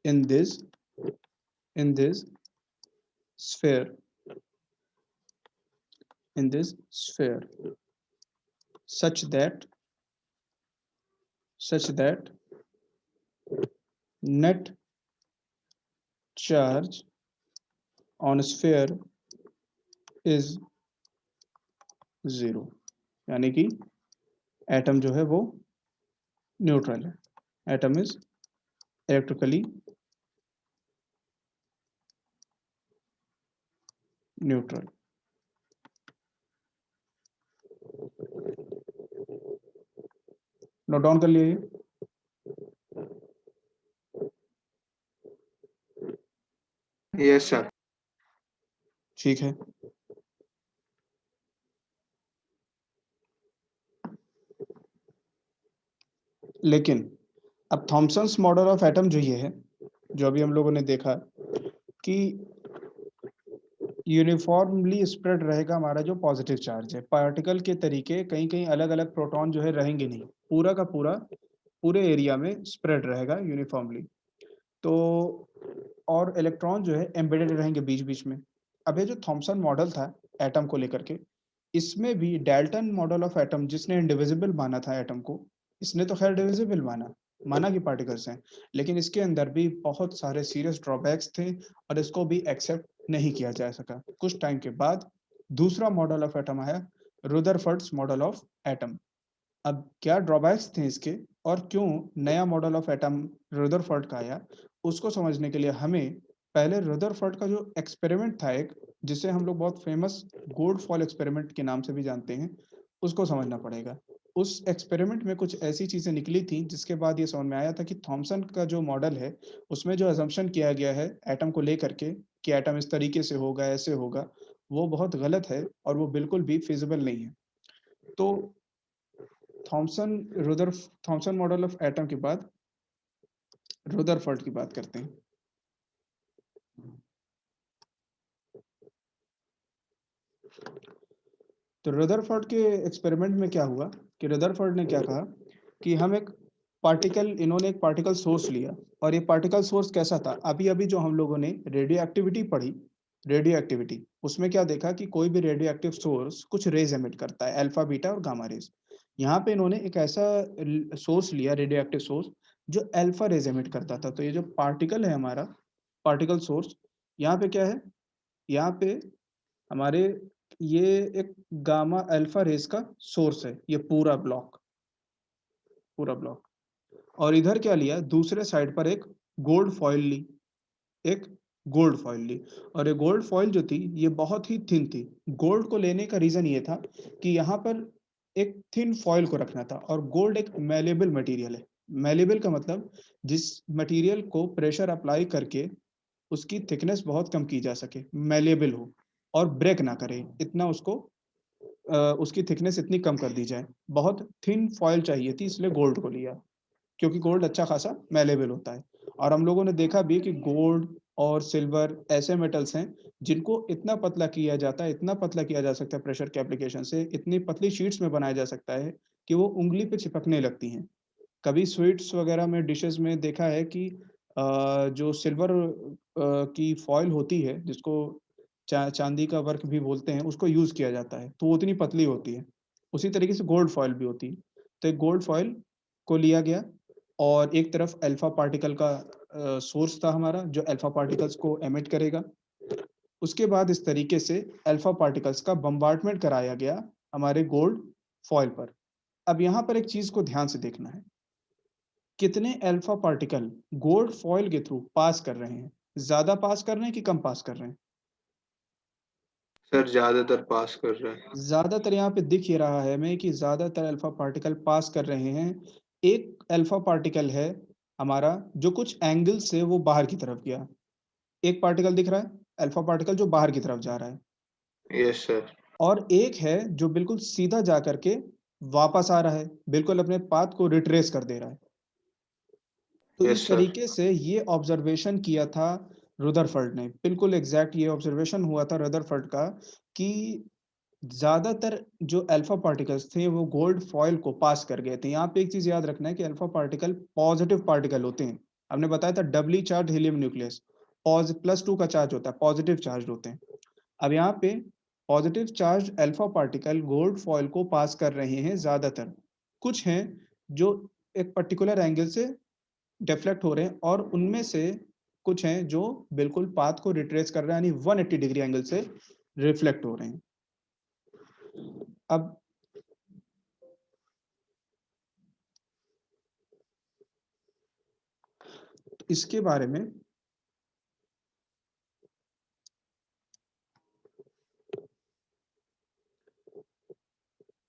in this sphere such that net charge on sphere is 0। यानी कि atom जो है वो neutral है, atom is electrically neutral. Note down कर लिए? Yes sir. ठीक है। लेकिन अब थॉमसन्स मॉडल ऑफ एटम जो ये है, जो अभी हम लोगों ने देखा कि यूनिफॉर्मली स्प्रेड रहेगा हमारा जो पॉजिटिव चार्ज है, पार्टिकल के तरीके कहीं कहीं अलग अलग प्रोटॉन जो है रहेंगे नहीं, पूरा का पूरा पूरे एरिया में स्प्रेड रहेगा यूनिफॉर्मली। तो और इलेक्ट्रॉन जो है एम्बेडेड रहेंगे बीच बीच में। अब ये जो थॉमसन मॉडल था एटम को लेकर के, इसमें भी डाल्टन मॉडल ऑफ एटम जिसने इंडिविजिबल माना था एटम को, इसने तो खैर डिविजिबल माना कि पार्टिकल्स हैं, लेकिन इसके अंदर भी बहुत सारे सीरियस ड्रॉबैक्स थे और इसको भी एक्सेप्ट नहीं किया जा सका। कुछ टाइम के बाद दूसरा मॉडल ऑफ एटम आया, रुदरफोर्ड्स मॉडल ऑफ एटम। अब क्या ड्रॉबैक्स थे इसके और क्यों नया मॉडल ऑफ एटम रुदरफोर्ड का आया, उसको समझने के लिए हमें पहले रुदरफोर्ड का जो एक्सपेरिमेंट था एक, जिसे हम लोग बहुत फेमस गोल्ड फॉल एक्सपेरिमेंट के नाम से भी जानते हैं, उसको समझना पड़ेगा। उस एक्सपेरिमेंट में कुछ ऐसी चीज़ें निकली थी जिसके बाद ये समझ में आया था कि थॉमसन का जो मॉडल है, उसमें जो अजम्पशन किया गया है एटम को लेकर के कि एटम इस तरीके से होगा, ऐसे होगा, वो बहुत गलत है और वो बिल्कुल भी फिजिबल नहीं है। तो Thomson Thomson model of atom के बाद रुदरफोर्ड की बात करते हैं। तो रुदरफोर्ड के एक्सपेरिमेंट में क्या हुआ कि रुदरफोर्ड ने क्या कहा कि हम एक इन्होंने एक पार्टिकल सोर्स लिया और ये पार्टिकल सोर्स कैसा था, अभी अभी जो हम लोगों ने रेडियो एक्टिविटी पढ़ी, रेडियो एक्टिविटी, उसमें क्या देखा कि कोई भी रेडियो एक्टिव सोर्स कुछ रेज एमिट करता है, अल्फा बीटा और गामा रेज। यहाँ पे इन्होंने एक ऐसा सोर्स लिया, रेडियो एक्टिव सोर्स, जो अल्फा रेज एमिट करता था। तो ये जो पार्टिकल है हमारा, पार्टिकल सोर्स, यहाँ पे क्या है, यहाँ पे हमारे ये एक गामा अल्फा रेज का सोर्स है, ये पूरा ब्लॉक, पूरा ब्लॉक। और इधर क्या लिया, दूसरे साइड पर एक गोल्ड फॉइल ली, एक गोल्ड फॉइल ली। और ये गोल्ड फॉइल जो थी ये बहुत ही थिन थी। गोल्ड को लेने का रीजन ये था कि यहाँ पर एक थिन फॉइल को रखना था, और गोल्ड एक मेलेबल मटेरियल है। मेलेबल का मतलब जिस मटेरियल को प्रेशर अप्लाई करके उसकी थिकनेस बहुत कम की जा सके, मेलेबल हो और ब्रेक ना करे, इतना उसको उसकी थिकनेस इतनी कम कर दी जाए। बहुत थिन फॉइल चाहिए थी, इसलिए गोल्ड को लिया, क्योंकि गोल्ड अच्छा खासा मेलेबल होता है। और हम लोगों ने देखा भी कि गोल्ड और सिल्वर ऐसे मेटल्स हैं जिनको इतना पतला किया जाता है, इतना पतला किया जा सकता है प्रेशर के एप्लीकेशन से, इतनी पतली शीट्स में बनाया जा सकता है कि वो उंगली पे चिपकने लगती हैं। कभी स्वीट्स वगैरह में, डिशेस में देखा है कि जो सिल्वर की फॉइल होती है, जिसको चांदी का वर्क भी बोलते हैं, उसको यूज़ किया जाता है, तो वो उतनी पतली होती है। उसी तरीके से गोल्ड फॉइल भी होती है। तो एक गोल्ड फॉइल को लिया गया और एक तरफ अल्फा पार्टिकल का सोर्स था हमारा, जो अल्फा पार्टिकल्स को एमिट करेगा। उसके बाद इस तरीके से अल्फा पार्टिकल्स का बम्बार्डमेंट कराया गया हमारे गोल्ड फॉइल पर। अब यहाँ पर एक चीज़ को ध्यान से देखना है, कितने अल्फा पार्टिकल गोल्ड फॉइल के थ्रू पास कर रहे हैं? ज़्यादा पास कर रहे हैं कि कम पास कर रहे हैं? सर ज्यादातर पास कर रहे हैं। ज़्यादातर यहाँ पे दिख ही रहा है हमें कि ज़्यादातर अल्फा पार्टिकल पास कर रहे हैं। एक अल्फा पार्टिकल है हमारा जो कुछ एंगल से वो बाहर की तरफ गया। एक पार्टिकल दिख रहा है, अल्फा पार्टिकल जो बाहर की तरफ जा रहा है, यस सर। और एक है जो बिल्कुल सीधा जा कर के वापस आ रहा है, बिल्कुल अपने पाथ को रिट्रेस कर दे रहा है। तो यस इस सर। तरीके से ये ऑब्जर्वेशन किया था रुदरफोर्ड ने, बिल्कुल एग्ज़ैक्ट ये ऑब्जर्वेशन हुआ था रुदरफोर्ड का कि ज़्यादातर जो अल्फा पार्टिकल्स थे वो गोल्ड फॉइल को पास कर गए थे। यहाँ पे एक चीज़ याद रखना है कि अल्फा पार्टिकल पॉज़िटिव पार्टिकल होते हैं। हमने बताया था डबली चार्ज्ड हीलियम न्यूक्लियस, +2 का चार्ज होता है, पॉज़िटिव चार्ज्ड होते हैं। अब यहाँ पे positive charged alpha particle gold foil को पास कर रहे हैं ज़्यादातर। कुछ हैं जो एक पर्टिकुलर एंगल से डिफ्लेक्ट हो रहे हैं, और उनमें से कुछ हैं जो बिल्कुल पाथ को रिट्रेस कर रहे हैं, यानी 180 डिग्री एंगल से रिफ्लेक्ट हो रहे हैं। अब इसके बारे में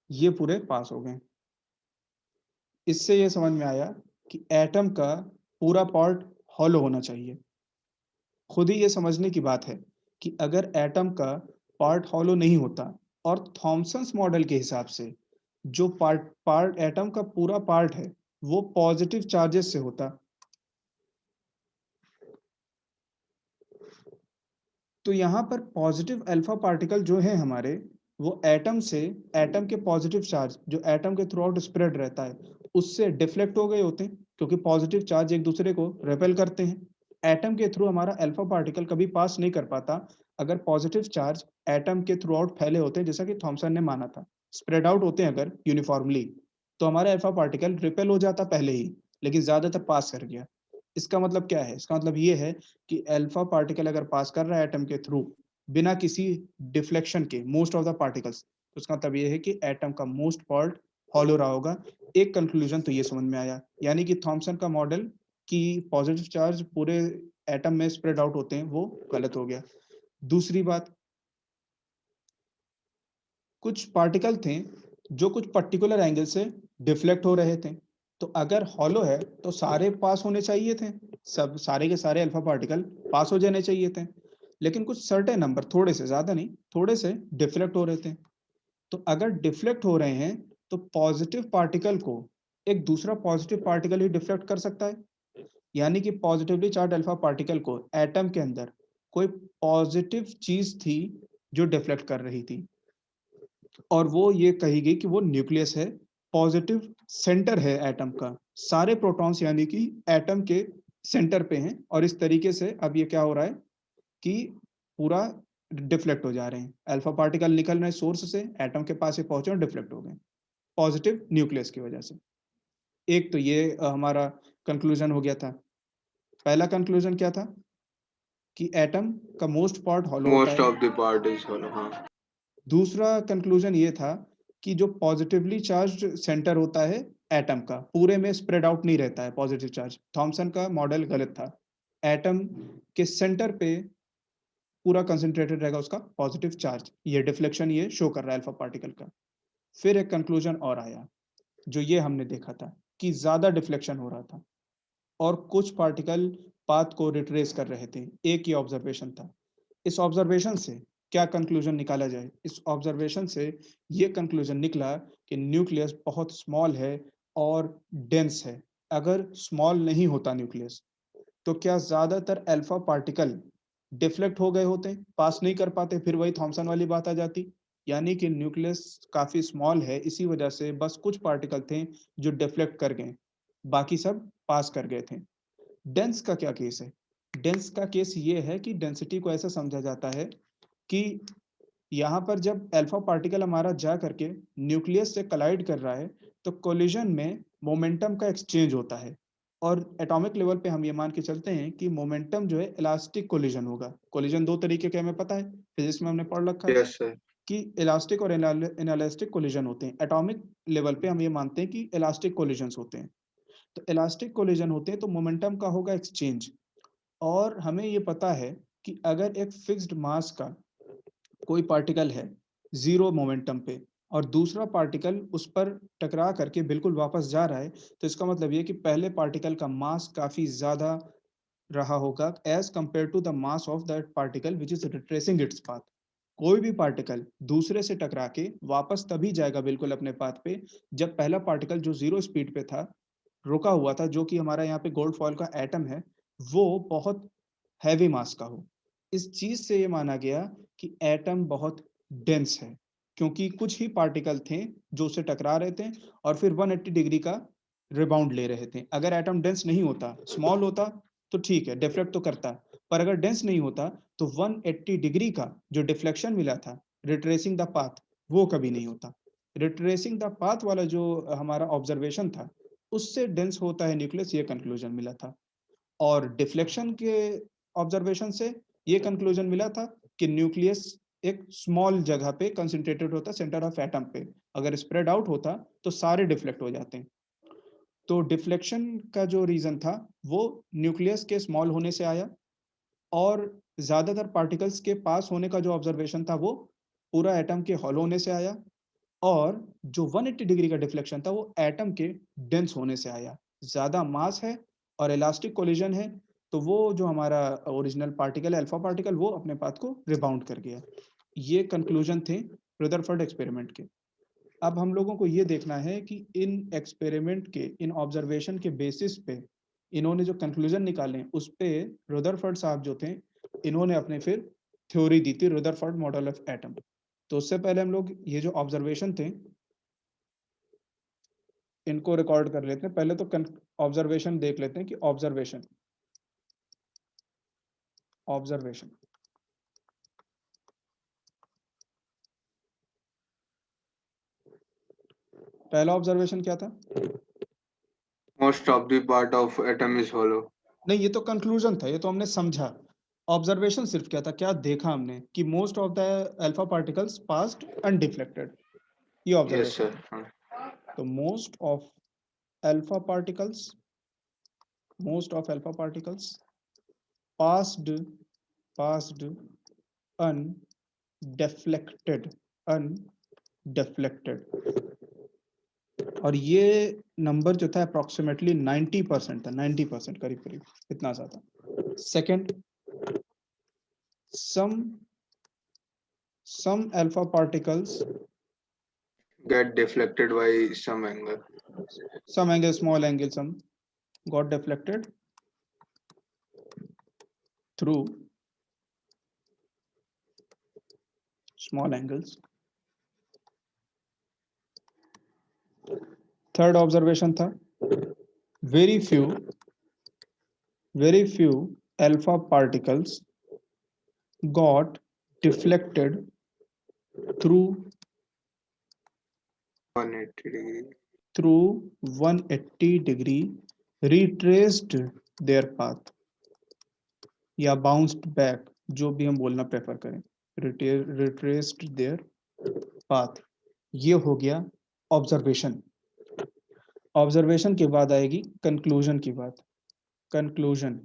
ये पूरे पास हो गए। इससे ये समझ में आया कि एटम का पूरा पार्ट हॉलो होना चाहिए। खुद ही ये समझने की बात है कि अगर एटम का पार्ट हॉलो नहीं होता, और थॉमसन्स मॉडल के हिसाब से जो पार्ट पार्ट एटम का पूरा पार्ट है वो पॉजिटिव चार्जेस से होता, तो यहाँ पर पॉजिटिव अल्फा पार्टिकल जो हैं हमारे, वो एटम से, एटम के पॉजिटिव चार्ज जो एटम के थ्रू आउट स्प्रेड रहता है, उससे डिफ्लेक्ट हो गए होते हैं, क्योंकि पॉजिटिव चार्ज एक दूसरे को रेपेल करते हैं। एटम के थ्रू हमारा अल्फा पार्टिकल कभी पास नहीं कर पाता अगर पॉजिटिव चार्ज एटम के थ्रू आउट फैले होते हैं, जैसा कि थॉमसन ने माना था, स्प्रेड आउट होते हैं अगर यूनिफॉर्मली, तो हमारा अल्फा पार्टिकल रिपेल हो जाता पहले ही, लेकिन ज्यादातर पास कर गया। इसका मतलब क्या है? इसका मतलब ये है कि अल्फा पार्टिकल अगर पास कर रहा है एटम के थ्रू बिना किसी डिफ्लेक्शन के मोस्ट ऑफ द पार्टिकल्स, तो उसका मतलब ये है कि एटम का मोस्ट पार्ट हॉलो रहा होगा। एक कंक्लूजन तो ये समझ में आया, यानी कि थॉमसन का मॉडल कि पॉजिटिव चार्ज पूरे एटम में स्प्रेड आउट होते हैं वो गलत हो गया। दूसरी बात, कुछ पार्टिकल थे जो कुछ पर्टिकुलर एंगल से डिफ्लेक्ट हो रहे थे, तो अगर हॉलो है तो सारे पास होने चाहिए थे, सब सारे के सारे अल्फा पार्टिकल पास हो जाने चाहिए थे, लेकिन कुछ सर्टेन नंबर, थोड़े से, ज्यादा नहीं, थोड़े से डिफ्लेक्ट हो रहे थे। तो अगर डिफ्लेक्ट हो रहे हैं तो पॉजिटिव पार्टिकल को एक दूसरा पॉजिटिव पार्टिकल ही डिफ्लेक्ट कर सकता है, यानी कि पॉजिटिवली चार्ज अल्फा पार्टिकल को एटम के अंदर कोई पॉजिटिव चीज थी जो डिफ्लेक्ट कर रही थी, और वो ये कही गई कि वो न्यूक्लियस है, पॉजिटिव सेंटर है एटम का, सारे प्रोटॉन्स यानी कि एटम के सेंटर पे हैं, और इस तरीके से अब ये क्या हो रहा है कि पूरा डिफ्लेक्ट हो जा रहे हैं, अल्फा पार्टिकल निकल रहे हैं सोर्स से, एटम के पास ही पहुंचे और डिफ्लेक्ट हो गए पॉजिटिव न्यूक्लियस की वजह से। एक तो ये हमारा कंक्लूजन हो गया था। पहला कंक्लूजन क्या था? कि एटम का मोस्ट पार्ट हॉलो होता मोस्ट है। ऑफ द पार्ट इज होलो, हाँ। दूसरा कंक्लूजन ये था कि जो पॉजिटिवली चार्ज सेंटर होता है एटम का, पूरे में स्प्रेड आउट नहीं रहता है पॉजिटिव चार्ज, थॉमसन का मॉडल गलत था, एटम के सेंटर पे पूरा कंसंट्रेटेड रहेगा उसका पॉजिटिव चार्ज, ये डिफ्लेक्शन ये शो कर रहा है अल्फा पार्टिकल का। फिर एक कंक्लूजन और आया, जो ये हमने देखा था कि ज्यादा डिफ्लेक्शन हो रहा था और कुछ पार्टिकल पाथ को रिट्रेस कर रहे थे, एक ही ऑब्जर्वेशन था। इस ऑब्जर्वेशन से क्या कंक्लूजन निकाला जाए? इस ऑब्जर्वेशन से ये कंक्लूजन निकला कि न्यूक्लियस बहुत स्मॉल है और डेंस है। अगर स्मॉल नहीं होता न्यूक्लियस, तो क्या ज्यादातर अल्फा पार्टिकल डिफ्लेक्ट हो गए होते, पास नहीं कर पाते, फिर वही थॉमसन वाली बात आ जाती। यानी कि न्यूक्लियस काफी स्मॉल है, इसी वजह से बस कुछ पार्टिकल थे जो डिफ्लेक्ट कर गए, बाकी सब पास कर गए थे। डेंस का क्या केस है? डेंस का केस ये है कि डेंसिटी को ऐसा समझा जाता है कि यहाँ पर जब अल्फा पार्टिकल हमारा जा करके न्यूक्लियस से कलाइड कर रहा है, तो कोलिजन में मोमेंटम का एक्सचेंज होता है, और एटॉमिक लेवल पे हम ये मान के चलते हैं कि मोमेंटम जो है इलास्टिक कोलिजन होगा। कोलिजन दो तरीके के हमें पता है, फिजिक्स में हमने पढ़ रखा है यस सर। कि इलास्टिक और इनइलास्टिक कोलिजन होते हैं। एटॉमिक लेवल पे हम ये मानते हैं कि इलास्टिक कोलिजन होते हैं। तो इलास्टिक कोलिजन होते हैं तो मोमेंटम का होगा एक्सचेंज, और हमें ये पता है कि अगर एक फिक्स्ड मास का कोई पार्टिकल है जीरो मोमेंटम पे, और दूसरा पार्टिकल उस पर टकरा करके बिल्कुल वापस जा रहा है, तो इसका मतलब ये कि पहले पार्टिकल का मास काफी ज्यादा रहा होगा as compared to the mass of that particle which is retracing its path. कोई भी पार्टिकल दूसरे से टकरा के वापस तभी जाएगा बिल्कुल अपने पाथ पे, जब पहला पार्टिकल जो जीरो स्पीड पे था, रुका हुआ था, जो कि हमारा यहाँ पे गोल्ड फॉयल का एटम है, वो बहुत हैवी मास का हो। इस चीज से ये माना गया कि एटम बहुत डेंस है, क्योंकि कुछ ही पार्टिकल थे जो उससे टकरा रहे थे और फिर 180 डिग्री का रिबाउंड ले रहे थे। अगर एटम डेंस नहीं होता, स्मॉल होता, तो ठीक है, डिफ्लेक्ट तो करता, पर अगर डेंस नहीं होता तो 180 डिग्री का जो डिफ्लेक्शन मिला था, रिट्रेसिंग द पाथ, वो कभी नहीं होता। रिट्रेसिंग द पाथ वाला जो हमारा ऑब्जर्वेशन था, उससे डेंस होता है न्यूक्लियस, ये कंक्लूजन मिला था। और डिफ्लेक्शन के ऑब्जर्वेशन से ये कंक्लूजन मिला था कि न्यूक्लियस एक स्मॉल जगह पे कंसंट्रेटेड होता, सेंटर ऑफ एटम पे, अगर स्प्रेड आउट होता तो सारे डिफ्लेक्ट हो जाते हैं। तो डिफ्लेक्शन का जो रीजन था वो न्यूक्लियस के स्मॉल होने से आया, और ज्यादातर पार्टिकल्स के पास होने का जो ऑब्जर्वेशन था वो पूरा एटम के हॉलो होने से आया, और जो 180 डिग्री का डिफ्लेक्शन था वो एटम के डेंस होने से आया। ज्यादा मास है और इलास्टिक कोलिजन है, तो वो जो हमारा ओरिजिनल पार्टिकल है अल्फा पार्टिकल, वो अपने पाथ को रिबाउंड कर गया। ये कंक्लूजन थे रदरफोर्ड एक्सपेरिमेंट के। अब हम लोगों को ये देखना है कि इन एक्सपेरिमेंट के, इन ऑब्जर्वेशन के बेसिस पे इन्होंने जो कंक्लूजन निकाले, उस पे रदरफोर्ड साहब जो थे, इन्होंने अपने फिर थ्योरी दी थी, रदरफोर्ड मॉडल ऑफ एटम। तो उससे पहले हम लोग ये जो ऑब्जर्वेशन थे इनको रिकॉर्ड कर लेते हैं। पहले तो ऑब्जर्वेशन देख लेते हैं कि ऑब्जर्वेशन ऑब्जर्वेशन पहला ऑब्जर्वेशन क्या था? Most of the part of atom is hollow. नहीं, ये तो कंक्लूजन था, ये तो हमने समझा। ऑब्जर्वेशन सिर्फ क्या था, क्या देखा हमने कि most of the alpha particles passed undeflected, ये यस ऑब्जर्वेशन सर। था। तो most of alpha particles passed undeflected, और ये नंबर जो था अप्रोक्सीमेटली 90% था, 90% करीब करीब इतना सा था। Second, some alpha particles, get deflected by some angle. some angle, small angle, some got deflected through small angles. Third observation था very few alpha particles got deflected through 180 degree retraced their path, या bounced back, जो भी हम बोलना prefer करें, retraced their path। ये हो गया ऑब्जर्वेशन। ऑब्जर्वेशन के बाद आएगी कंक्लूजन की बात। कंक्लूजन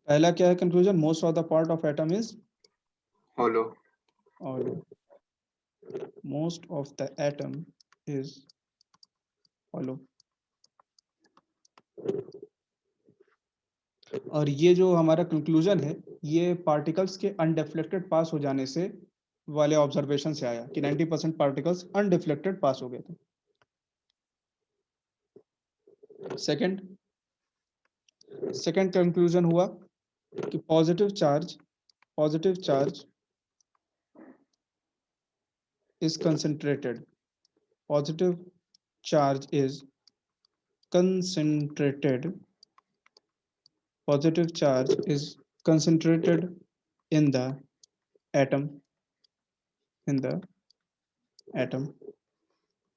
पहला क्या है conclusion? Most of the part of atom is hollow. hollow, most of the atom is hollow। और ये जो हमारा कंक्लूजन है, ये पार्टिकल्स के अनडिफ्लेक्टेड पास हो जाने से वाले ऑब्जर्वेशन से आया कि 90% पार्टिकल्स अनडिफ्लेक्टेड पास हो गए थे। सेकंड कंक्लूजन हुआ कि positive charge is concentrated, positive charge is concentrated in the atom,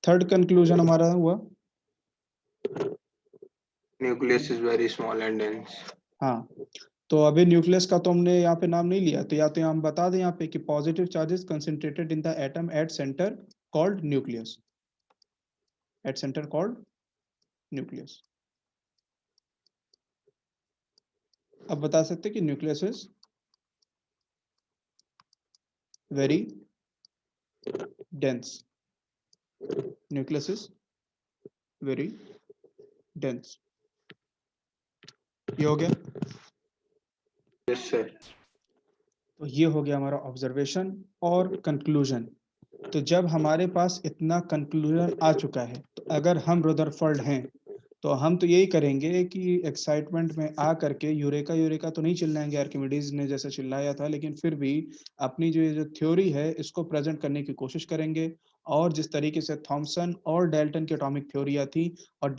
third conclusion हमारा हुआ nucleus is very small and dense. हाँ, तो अभी न्यूक्लियस का तो हमने यहाँ पे नाम नहीं लिया, तो या तो हम बता दें यहाँ पे कि positive charges concentrated in the atom at centre called nucleus, अब बता सकते कि न्यूक्लियस इज वेरी डेंस, ये हो गया। Yes sir. तो ये हो गया हमारा ऑब्जर्वेशन और कंक्लूजन। तो जब हमारे पास इतना कंक्लूजन आ चुका है, तो अगर हम रदरफोर्ड हैं तो हम तो यही करेंगे कि एक्साइटमेंट में आ करके यूरेका तो नहीं चिल्लाएंगे आर्किमिडीज ने जैसे चिल्लाया था, लेकिन फिर भी अपनी जो थ्योरी है इसको प्रेजेंट करने की कोशिश करेंगे। और जिस तरीके से थॉमसन और डेल्टन की एटॉमिक थ्योरियाँ थी और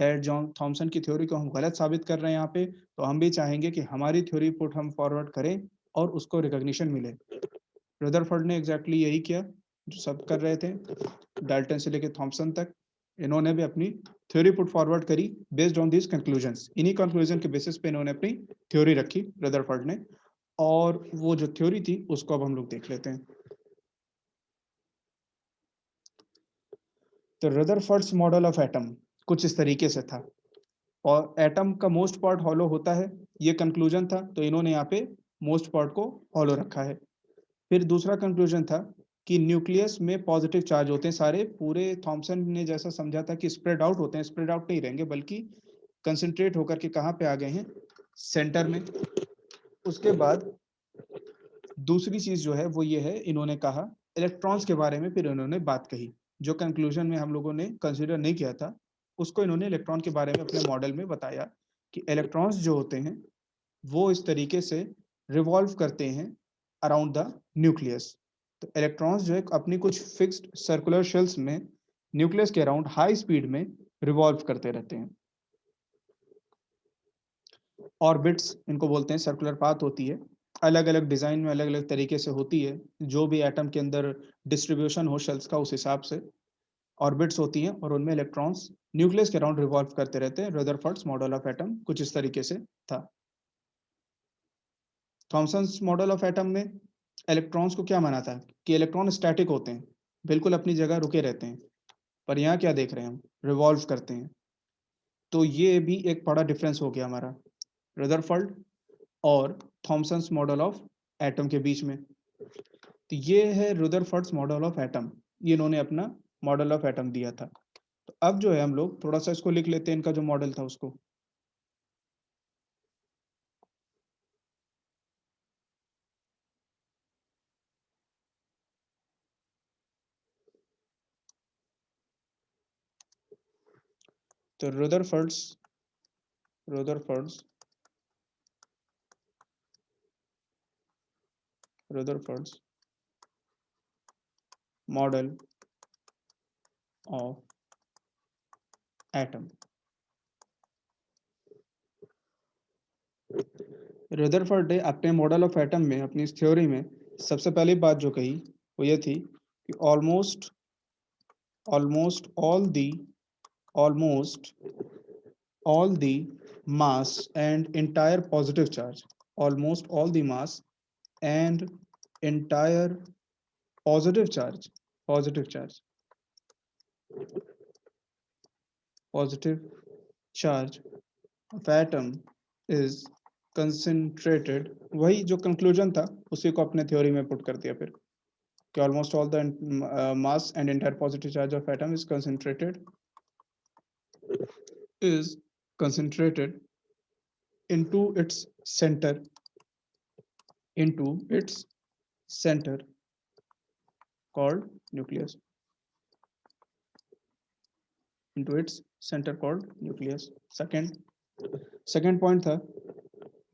थॉमसन की थ्योरी को हम गलत साबित कर रहे हैं यहाँ पे, तो हम भी चाहेंगे कि हमारी थ्योरी पुट हम फॉरवर्ड करें और उसको रिकॉग्निशन मिले। रदरफोर्ड ने एग्जैक्टली यही किया जो सब कर रहे थे, डाल्टन से लेकर थॉमसन तक इन्होंने भी अपनी थ्योरी पुट फॉरवर्ड करी बेस्ड ऑन दिस कंक्लूजन्स। इन्हीं कंक्लूजन के बेसिस पे इन्होंने अपनी थ्योरी रखी रदरफोर्ड ने, और वो जो थ्योरी थी उसको अब हम लोग देख लेते हैं। तो रदरफोर्ड्स मॉडल ऑफ एटम कुछ इस तरीके से था, और एटम का मोस्ट पार्ट हॉलो होता है, ये कंक्लूजन था, तो इन्होंने यहाँ पे मोस्ट पार्ट को हॉलो रखा है। फिर दूसरा कंक्लूजन था कि न्यूक्लियस में पॉजिटिव चार्ज होते हैं सारे, पूरे थॉमसन ने जैसा समझा था कि स्प्रेड आउट होते हैं, स्प्रेड आउट नहीं रहेंगे बल्कि कंसंट्रेट होकर के कहाँ पे आ गए हैं, सेंटर में। उसके बाद दूसरी चीज जो है वो ये है, इन्होंने कहा इलेक्ट्रॉन्स के बारे में, फिर इन्होंने बात कही जो कंक्लूजन में हम लोगों ने कंसिडर नहीं किया था, उसको इन्होंने इलेक्ट्रॉन के बारे में अपने मॉडल में बताया कि इलेक्ट्रॉन्स जो होते हैं वो इस तरीके से रिवॉल्व करते हैं अराउंड द न्यूक्लियस। तो इलेक्ट्रॉन्स जो है अपनी कुछ फिक्स्ड सर्कुलर शेल्स में न्यूक्लियस के अराउंड हाई स्पीड में रिवॉल्व करते रहते हैं। ऑर्बिट्स इनको बोलते हैं, सर्कुलर पाथ होती है, अलग अलग डिज़ाइन में अलग अलग तरीके से होती है, जो भी एटम के अंदर डिस्ट्रीब्यूशन हो शेल्स का उस हिसाब से ऑर्बिट्स होती हैं और उनमें इलेक्ट्रॉन्स न्यूक्लियस के अराउंड रिवॉल्व करते रहते हैं। रदरफोर्ड्स मॉडल ऑफ एटम कुछ इस तरीके से था। थॉमसन्स मॉडल ऑफ एटम में इलेक्ट्रॉन्स को क्या माना था कि इलेक्ट्रॉन स्टैटिक होते हैं, बिल्कुल अपनी जगह रुके रहते हैं, पर यहाँ क्या देख रहे हैं हम, रिवॉल्व करते हैं। तो ये भी एक बड़ा डिफरेंस हो गया हमारा रदरफोर्ड और थॉमसन्स मॉडल ऑफ एटम के बीच में। तो ये है रदरफोर्ड्स मॉडल ऑफ एटम, ये इन्होंने अपना मॉडल ऑफ एटम दिया था। तो अब जो है हम लोग थोड़ा सा इसको लिख लेते हैं, इनका जो मॉडल था उसको। तो Rutherford's model of atom. Rutherford ने अपने मॉडल ऑफ एटम में, अपनी इस थ्योरी में सबसे पहली बात जो कही वो ये थी कि almost all the mass and entire positive charge, almost all the mass and entire positive charge of atom is concentrated। वही जो कंक्लूजन था उसी को अपने थ्योरी में पुट कर दिया फिर कि almost all the mass and entire positive charge of atom is concentrated into its center called nucleus, second point था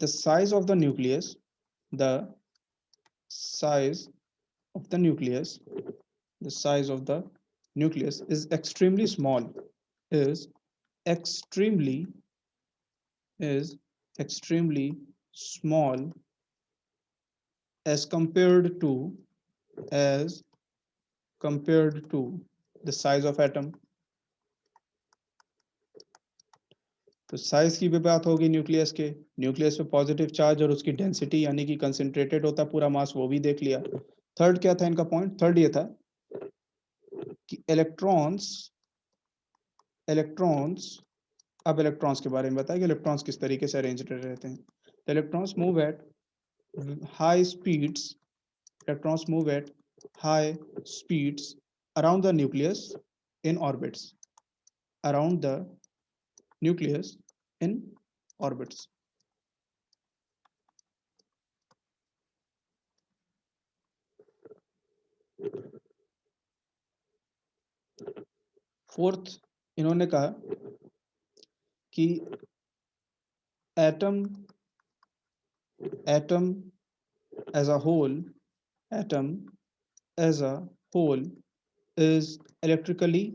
the size of the nucleus is extremely small as compared to the size of atom। तो size की भी बात होगी nucleus पे positive charge और उसकी density यानी कि कंसंट्रेटेड होता पूरा मास, वो भी देख लिया। थर्ड क्या था इनका पॉइंट? थर्ड ये था कि इलेक्ट्रॉन्स अब इलेक्ट्रॉन्स के बारे में बताया कि इलेक्ट्रॉन्स किस तरीके से अरेंज रहते हैं। तो electrons move at high speeds around the nucleus in orbits fourth इन्होंने कहा कि atom as a whole is electrically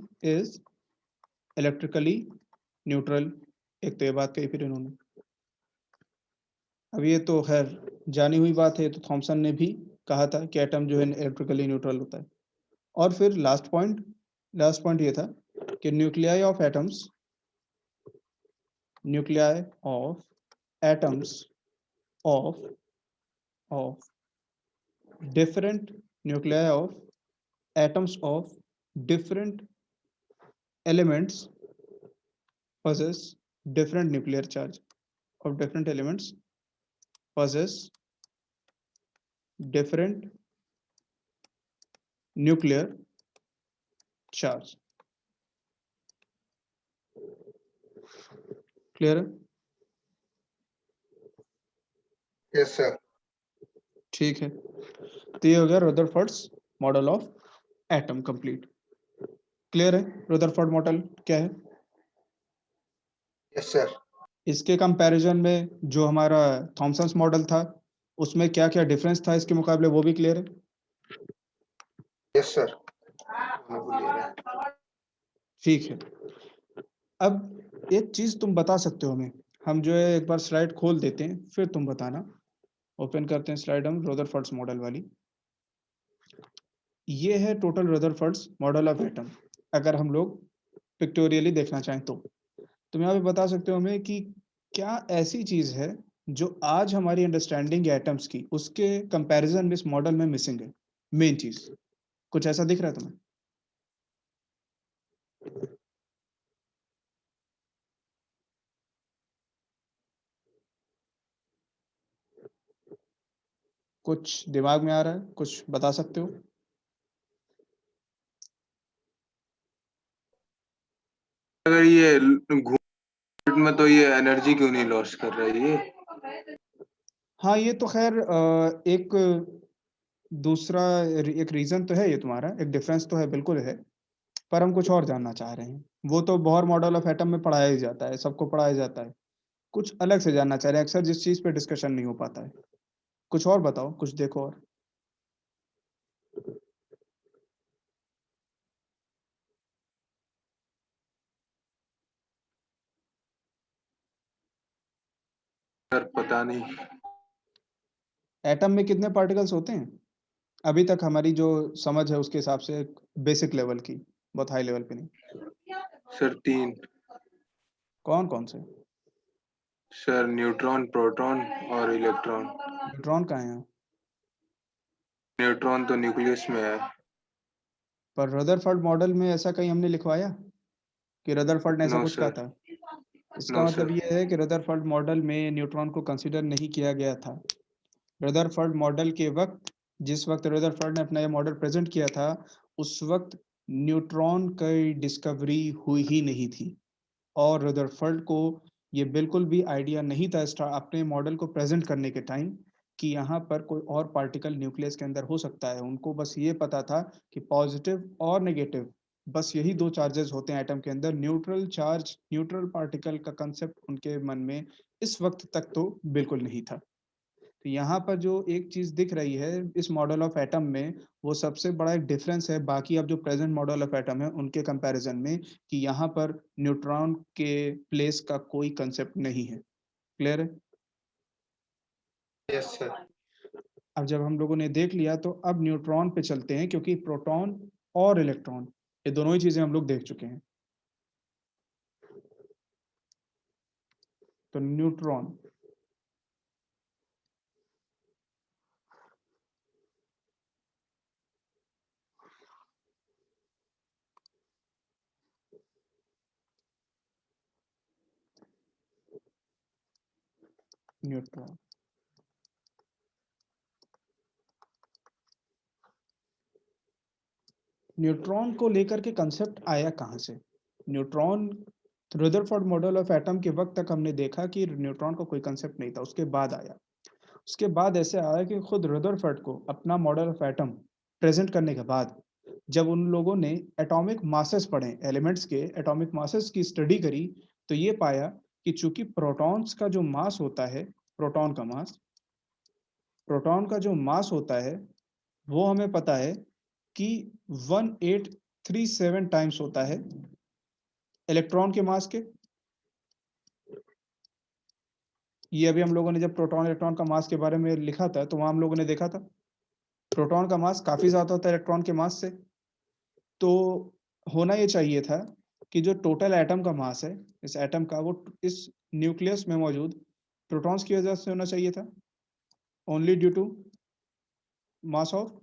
neutral। एक तो ये बात कही फिर इन्होंने। अब ये तो खैर जानी हुई बात है, तो थॉमसन ने भी कहा था कि एटम जो है इलेक्ट्रिकली न्यूट्रल होता है। और फिर लास्ट पॉइंट ये था कि nuclei of atoms of different elements possess different nuclear charge clear है? Yes sir. ठीक है, तो ये हो गया Rutherford's model of atom complete. Clear है रदरफोर्ड मॉडल क्या है? Yes sir. इसके कंपैरिजन में जो हमारा थॉमसन्स मॉडल था उसमें क्या क्या डिफरेंस था इसके मुकाबले, वो भी क्लियर है? Yes sir. ठीक है, अब एक चीज तुम बता सकते हो हमें, हम जो है एक बार स्लाइड खोल देते हैं फिर तुम बताना, ओपन करते हैं स्लाइड हम रदरफोर्ड्स मॉडल वाली। ये है total Rutherford's model of atom, अगर हम लोग पिक्टोरियली देखना चाहें तो। तुम यहाँ पे बता सकते हो हमें कि क्या ऐसी चीज है जो आज हमारी अंडरस्टैंडिंग है एटम्स की, उसके कंपैरिजन में इस मॉडल में मिसिंग है, मेन चीज कुछ ऐसा दिख रहा है तुम्हें? कुछ दिमाग में आ रहा है, कुछ बता सकते हो? अगर ये घूम में तो ये एनर्जी क्यों नहीं लॉस कर रही है? हाँ, ये तो खैर एक दूसरा एक रीजन तो है ये तुम्हारा, एक डिफरेंस तो है, बिल्कुल है। पर हम कुछ और जानना चाह रहे हैं। वो तो बोहर मॉडल ऑफ एटम में पढ़ाया ही जाता है, सबको पढ़ाया जाता है। कुछ अलग से जानना चाह रहे हैं, अक्सर जिस चीज़ पे डिस्कशन नहीं हो पाता है। कुछ और बताओ, कुछ देखो और। सर पता नहीं। एटम में कितने पार्टिकल्स होते हैं? अभी तक हमारी जो समझ है उसके हिसाब से बेसिक लेवल की, बहुत हाई लेवल पे नहीं। सर 3। कौन-कौन से? सर न्यूट्रॉन, प्रोटॉन और इलेक्ट्रॉन। न्यूट्रॉन कहाँ है यहाँ? न्यूट्रॉन तो न्यूक्लियस में है। पर रदरफोर्ड मॉडल में ऐसा कहीं हमने लिखवाया कि रदरफोर्ड ने ऐसा नो कुछ कहा सर। था? इसका नो मतलब सर। ये है कि रदरफोर्ड मॉडल में न्यूट्रॉन को कंसीडर नहीं किया गया था। रदरफोर्ड मॉडल के वक़्त, जिस वक़्त रदरफोर्ड ने अपना ये मॉडल प्रेज़ेंट किया था, उस वक़्त न्यूट्रॉन की डिस्कवरी हुई ही नहीं थी और रदरफोर्ड को ये बिल्कुल भी आइडिया नहीं था अपने मॉडल को प्रेज़ेंट करने के टाइम कि यहाँ पर कोई और पार्टिकल न्यूक्लियस के अंदर हो सकता है। उनको बस ये पता था कि पॉज़िटिव और नेगेटिव, बस यही 2 चार्जेज़ होते हैं एटम के अंदर। न्यूट्रल चार्ज, न्यूट्रल पार्टिकल का कांसेप्ट उनके मन में इस वक़्त तक तो बिल्कुल नहीं था। तो यहाँ पर जो एक चीज़ दिख रही है इस मॉडल ऑफ एटम में, वो सबसे बड़ा एक डिफरेंस है बाकी अब जो प्रेज़ेंट मॉडल ऑफ एटम है उनके कंपैरिज़न में, कि यहाँ पर न्यूट्रॉन के प्लेस का कोई कांसेप्ट नहीं है। क्लियर है? Yes sir. अब जब हम लोगों ने देख लिया तो अब न्यूट्रॉन पे चलते हैं, क्योंकि प्रोटॉन और इलेक्ट्रॉन ये दोनों ही चीज़ें हम लोग देख चुके हैं। तो न्यूट्रॉन, न्यूट्रॉन न्यूट्रॉन को लेकर के कांसेप्ट आया कहाँ से? Neutron, Rutherford model of atom के वक़्त तक हमने देखा कि न्यूट्रॉन का कोई कांसेप्ट नहीं था, उसके बाद आया। उसके बाद ऐसे आया कि खुद रदरफोर्ड को अपना मॉडल ऑफ एटम प्रेज़ेंट करने के बाद, जब उन लोगों ने एटॉमिक मासेस पढ़े, एलिमेंट्स के एटॉमिक मासेस की स्टडी करी, तो ये पाया कि चूँकि प्रोटॉन्स का जो मास होता है, प्रोटॉन का जो मास होता है, वो हमें पता है कि 1837 टाइम्स होता है इलेक्ट्रॉन के मास के। ये अभी हम लोगों ने जब प्रोटॉन इलेक्ट्रॉन का मास के बारे में लिखा था, तो वहाँ हम लोगों ने देखा था, प्रोटॉन का मास काफ़ी ज़्यादा होता है इलेक्ट्रॉन के मास से। तो होना ये चाहिए था कि जो टोटल एटम का मास है, इस एटम का, वो इस न्यूक्लियस में मौजूद प्रोटॉन्स की वज़ह से होना चाहिए था, only due to mass of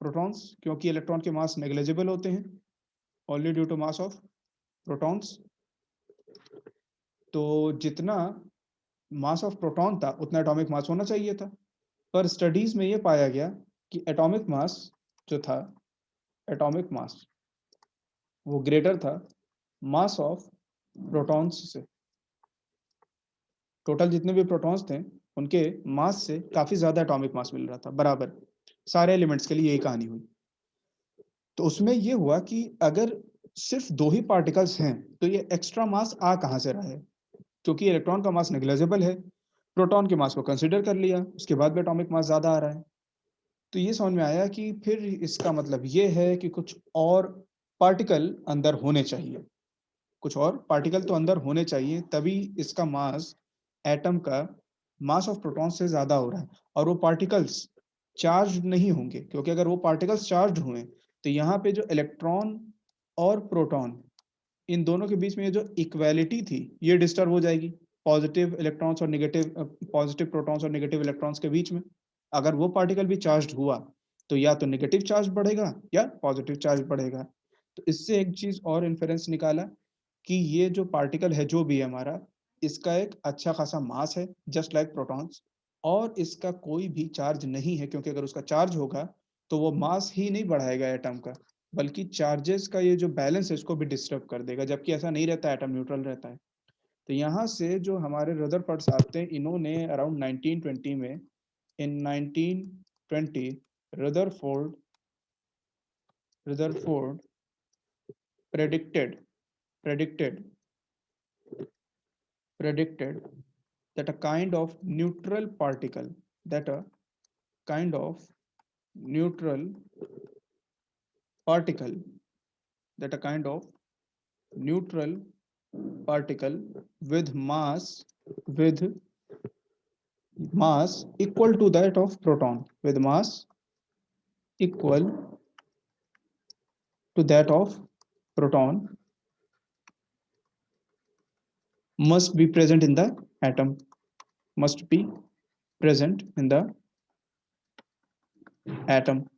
protons, क्योंकि इलेक्ट्रॉन के मास नेग्लिजिबल होते हैं, only due to mass of protons. तो जितना मास ऑफ प्रोटॉन था, उतना एटॉमिक मास होना चाहिए था। पर स्टडीज़ में ये पाया गया कि एटॉमिक मास जो था, एटॉमिक मास वो ग्रेटर था मास ऑफ प्रोटॉन्स से। टोटल जितने भी प्रोटॉन्स थे, उनके मास से काफ़ी ज़्यादा एटॉमिक मास मिल रहा था, बराबर। सारे एलिमेंट्स के लिए यही कहानी हुई। तो उसमें ये हुआ कि अगर सिर्फ़ 2 ही पार्टिकल्स हैं, तो ये एक्स्ट्रा मास आ कहाँ से रहा है? क्योंकि इलेक्ट्रॉन का मास नेग्लिजिबल है, प्रोटॉन के मास को कंसीडर कर लिया, उसके बाद भी एटॉमिक मास ज़्यादा आ रहा है। तो ये समझ में आया कि फिर इसका मतलब ये है कि कुछ और पार्टिकल अंदर होने चाहिए। कुछ और पार्टिकल तो अंदर होने चाहिए, तभी इसका मास एटम का मास ऑफ प्रोटॉन से ज्यादा हो रहा है, और वो पार्टिकल्स चार्ज नहीं होंगे, क्योंकि अगर वो पार्टिकल्स चार्ज हुए तो यहाँ पे जो इलेक्ट्रॉन और प्रोटॉन इन दोनों के बीच में ये जो इक्वालिटी थी ये डिस्टर्ब हो जाएगी, पॉजिटिव इलेक्ट्रॉन्स और नेगेटिव, पॉजिटिव प्रोटॉन्स और नेगेटिव इलेक्ट्रॉन्स के बीच में। अगर वो पार्टिकल भी चार्ज हुआ तो या तो नेगेटिव चार्ज बढ़ेगा या पॉजिटिव चार्ज बढ़ेगा। तो इससे एक चीज और इन्फेरेंस निकाला कि ये जो पार्टिकल है जो भी है हमारा, इसका एक अच्छा खासा मास है जस्ट लाइक प्रोटॉन्स, और इसका कोई भी चार्ज नहीं है, क्योंकि अगर उसका चार्ज होगा तो वो मास ही नहीं बढ़ाएगा एटम का, बल्कि चार्जेस का ये जो बैलेंस है इसको भी डिस्टर्ब कर देगा, जबकि ऐसा नहीं रहता, एटम न्यूट्रल रहता है। तो यहाँ से जो हमारे रदरफोर्ड साहब थे, इन्होंने अराउंड 1920 में, इन 1920 Rutherford Rutherford predicted that a kind of neutral particle that a kind of neutral particle that a kind of neutral particle with mass equal to that of proton, with mass equal to that of proton, must be present in the atom, must be present in the atom.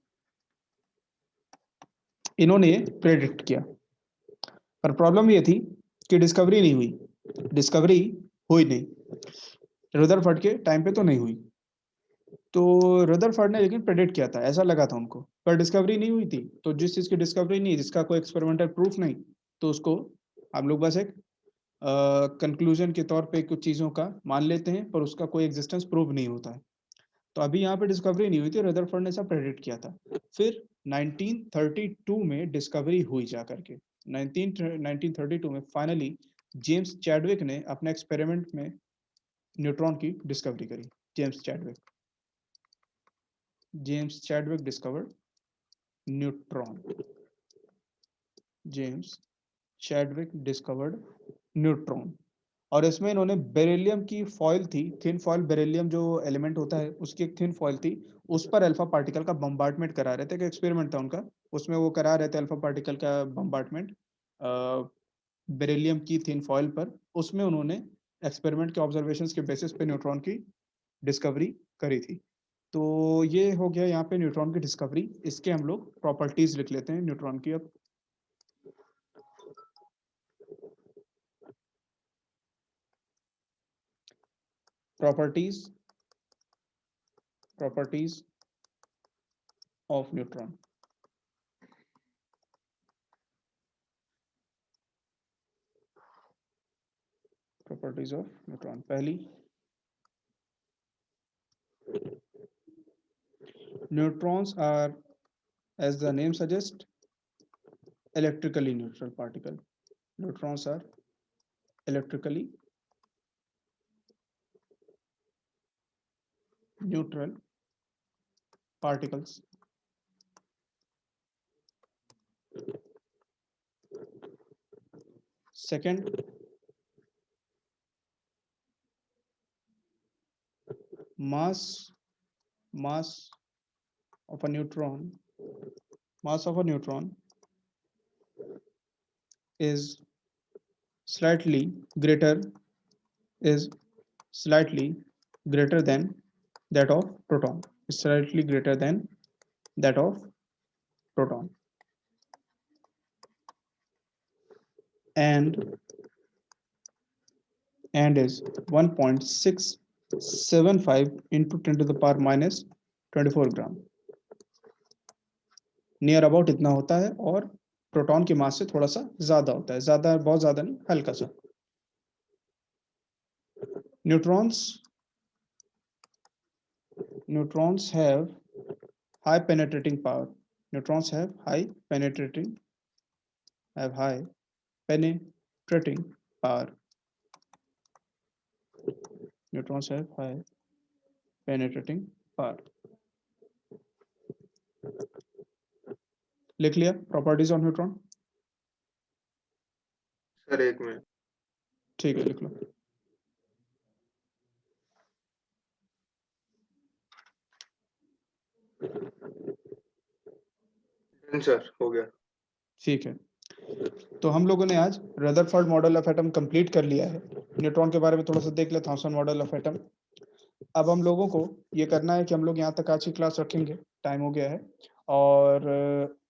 इन्होंने ये predict किया, पर problem ये थी कि discovery नहीं हुई नहीं, रदरफोर्ड के टाइम पे तो नहीं हुई। तो रदरफोर्ड ने लेकिन प्रेडिक्ट किया था, ऐसा लगा था उनको, पर डिस्कवरी नहीं हुई थी। तो जिस चीज की डिस्कवरी नहीं, जिसका कोई एक्सपेरिमेंटल प्रूफ नहीं, तो उसको हम लोग बस एक कंक्लूजन के तौर पे कुछ चीजों का मान लेते हैं, पर उसका कोई एग्जिस्टेंस प्रूव नहीं होता है। तो अभी यहाँ पे डिस्कवरी नहीं हुई थी, रदरफोर्ड ने ऐसा प्रेडिक्ट किया था। फिर 1932 में डिस्कवरी हुई जा करके, 1932 में फाइनली जेम्स चैडविक ने अपने एक्सपेरिमेंट में न्यूट्रॉन की डिस्कवरी करी। James Chadwick discovered neutron. James Chadwick discovered neutron. और इसमें इन्होंने बेरिलियम की फॉइल थी, थिन फॉइल, बेरिलियम जो एलिमेंट होता है उसकी एक थिन फॉइल थी, उस पर अल्फा पार्टिकल का बम्बार्टमेंट करा रहे थे, कि एक्सपेरिमेंट था उनका, उसमें वो करा रहे थे अल्फा पार्टिकल का बम्बार्टमेंट बेरिलियम की थिन फॉइल पर। उसमें उन्होंने एक्सपेरिमेंट के ऑब्जर्वेशंस के बेसिस पे न्यूट्रॉन की डिस्कवरी करी थी। तो ये हो गया यहाँ पे न्यूट्रॉन की डिस्कवरी। इसके हम लोग प्रॉपर्टीज लिख लेते हैं न्यूट्रॉन की अब। Properties of neutron. Properties of neutron. पहली, neutrons are, as the name suggests, electrically neutral particle. Neutrons are electrically neutral particles. Second, mass of a neutron is slightly greater than that of proton. Is slightly greater than that of proton. And is 1.675 into 10 to the power minus 24 gram, near about इतना होता है, और proton के मास से थोड़ा सा ज्यादा होता है, ज्यादा बहुत ज्यादा नहीं, हल्का सा। Neutrons have high penetrating power. Neutrons have high penetrating power. Neutrons have high penetrating power. लिख लिया प्रॉपर्टीज ऑफ न्यूट्रॉन? सर एक मिनट। ठीक है, लिख लो। सर हो गया। ठीक है। तो हम लोगों ने आज Rutherford model of atom complete कर लिया है। न्यूट्रॉन के बारे में थोड़ा सा देख ले, थॉमसन मॉडल ऑफ एटम। अब हम लोगों को ये करना है कि हम लोग यहाँ तक आज की क्लास रखेंगे, टाइम हो गया है। और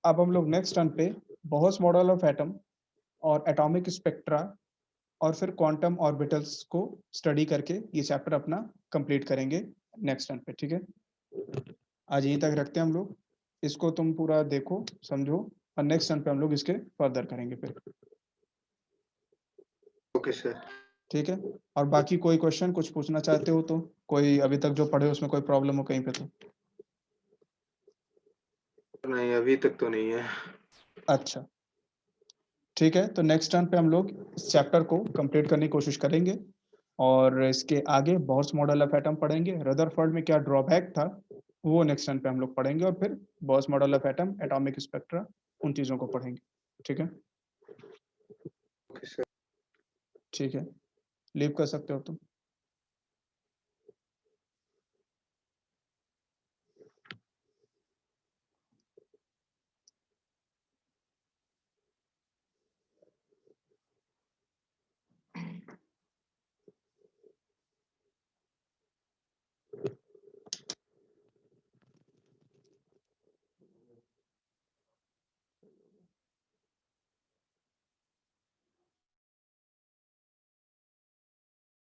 अब हम लोग नेक्स्ट टर्न पे बोहर्स मॉडल ऑफ एटम और एटॉमिक स्पेक्ट्रा और फिर क्वांटम ऑर्बिटल्स को स्टडी करके ये चैप्टर अपना कंप्लीट करेंगे नेक्स्ट टर्न पे, ठीक है। आज यहीं तक रखते हैं हम लोग। इसको तुम पूरा देखो, समझो, और नेक्स्ट टर्न पे हम लोग इसके फर्दर करेंगे फिर, ओके सर। ठीक है। और बाकी कोई क्वेश्चन कुछ पूछना चाहते हो तो, कोई अभी तक जो पढ़े उसमें कोई प्रॉब्लम हो कहीं पे तो? नहीं, अभी तक तो नहीं है। अच्छा, ठीक है। तो नेक्स्ट टर्न पे हम लोग इस चैप्टर को कंप्लीट करने की कोशिश करेंगे और इसके आगे बोह्रस मॉडल ऑफ एटम पढ़ेंगे। रदरफोर्ड में क्या ड्रॉबैक था वो नेक्स्ट टर्न पे हम लोग पढ़ेंगे, और फिर Bohr's model of atom, atomic spectra, उन चीज़ों को पढ़ेंगे, ठीक है। Okay sir. ठीक है, लीव कर सकते हो तुम।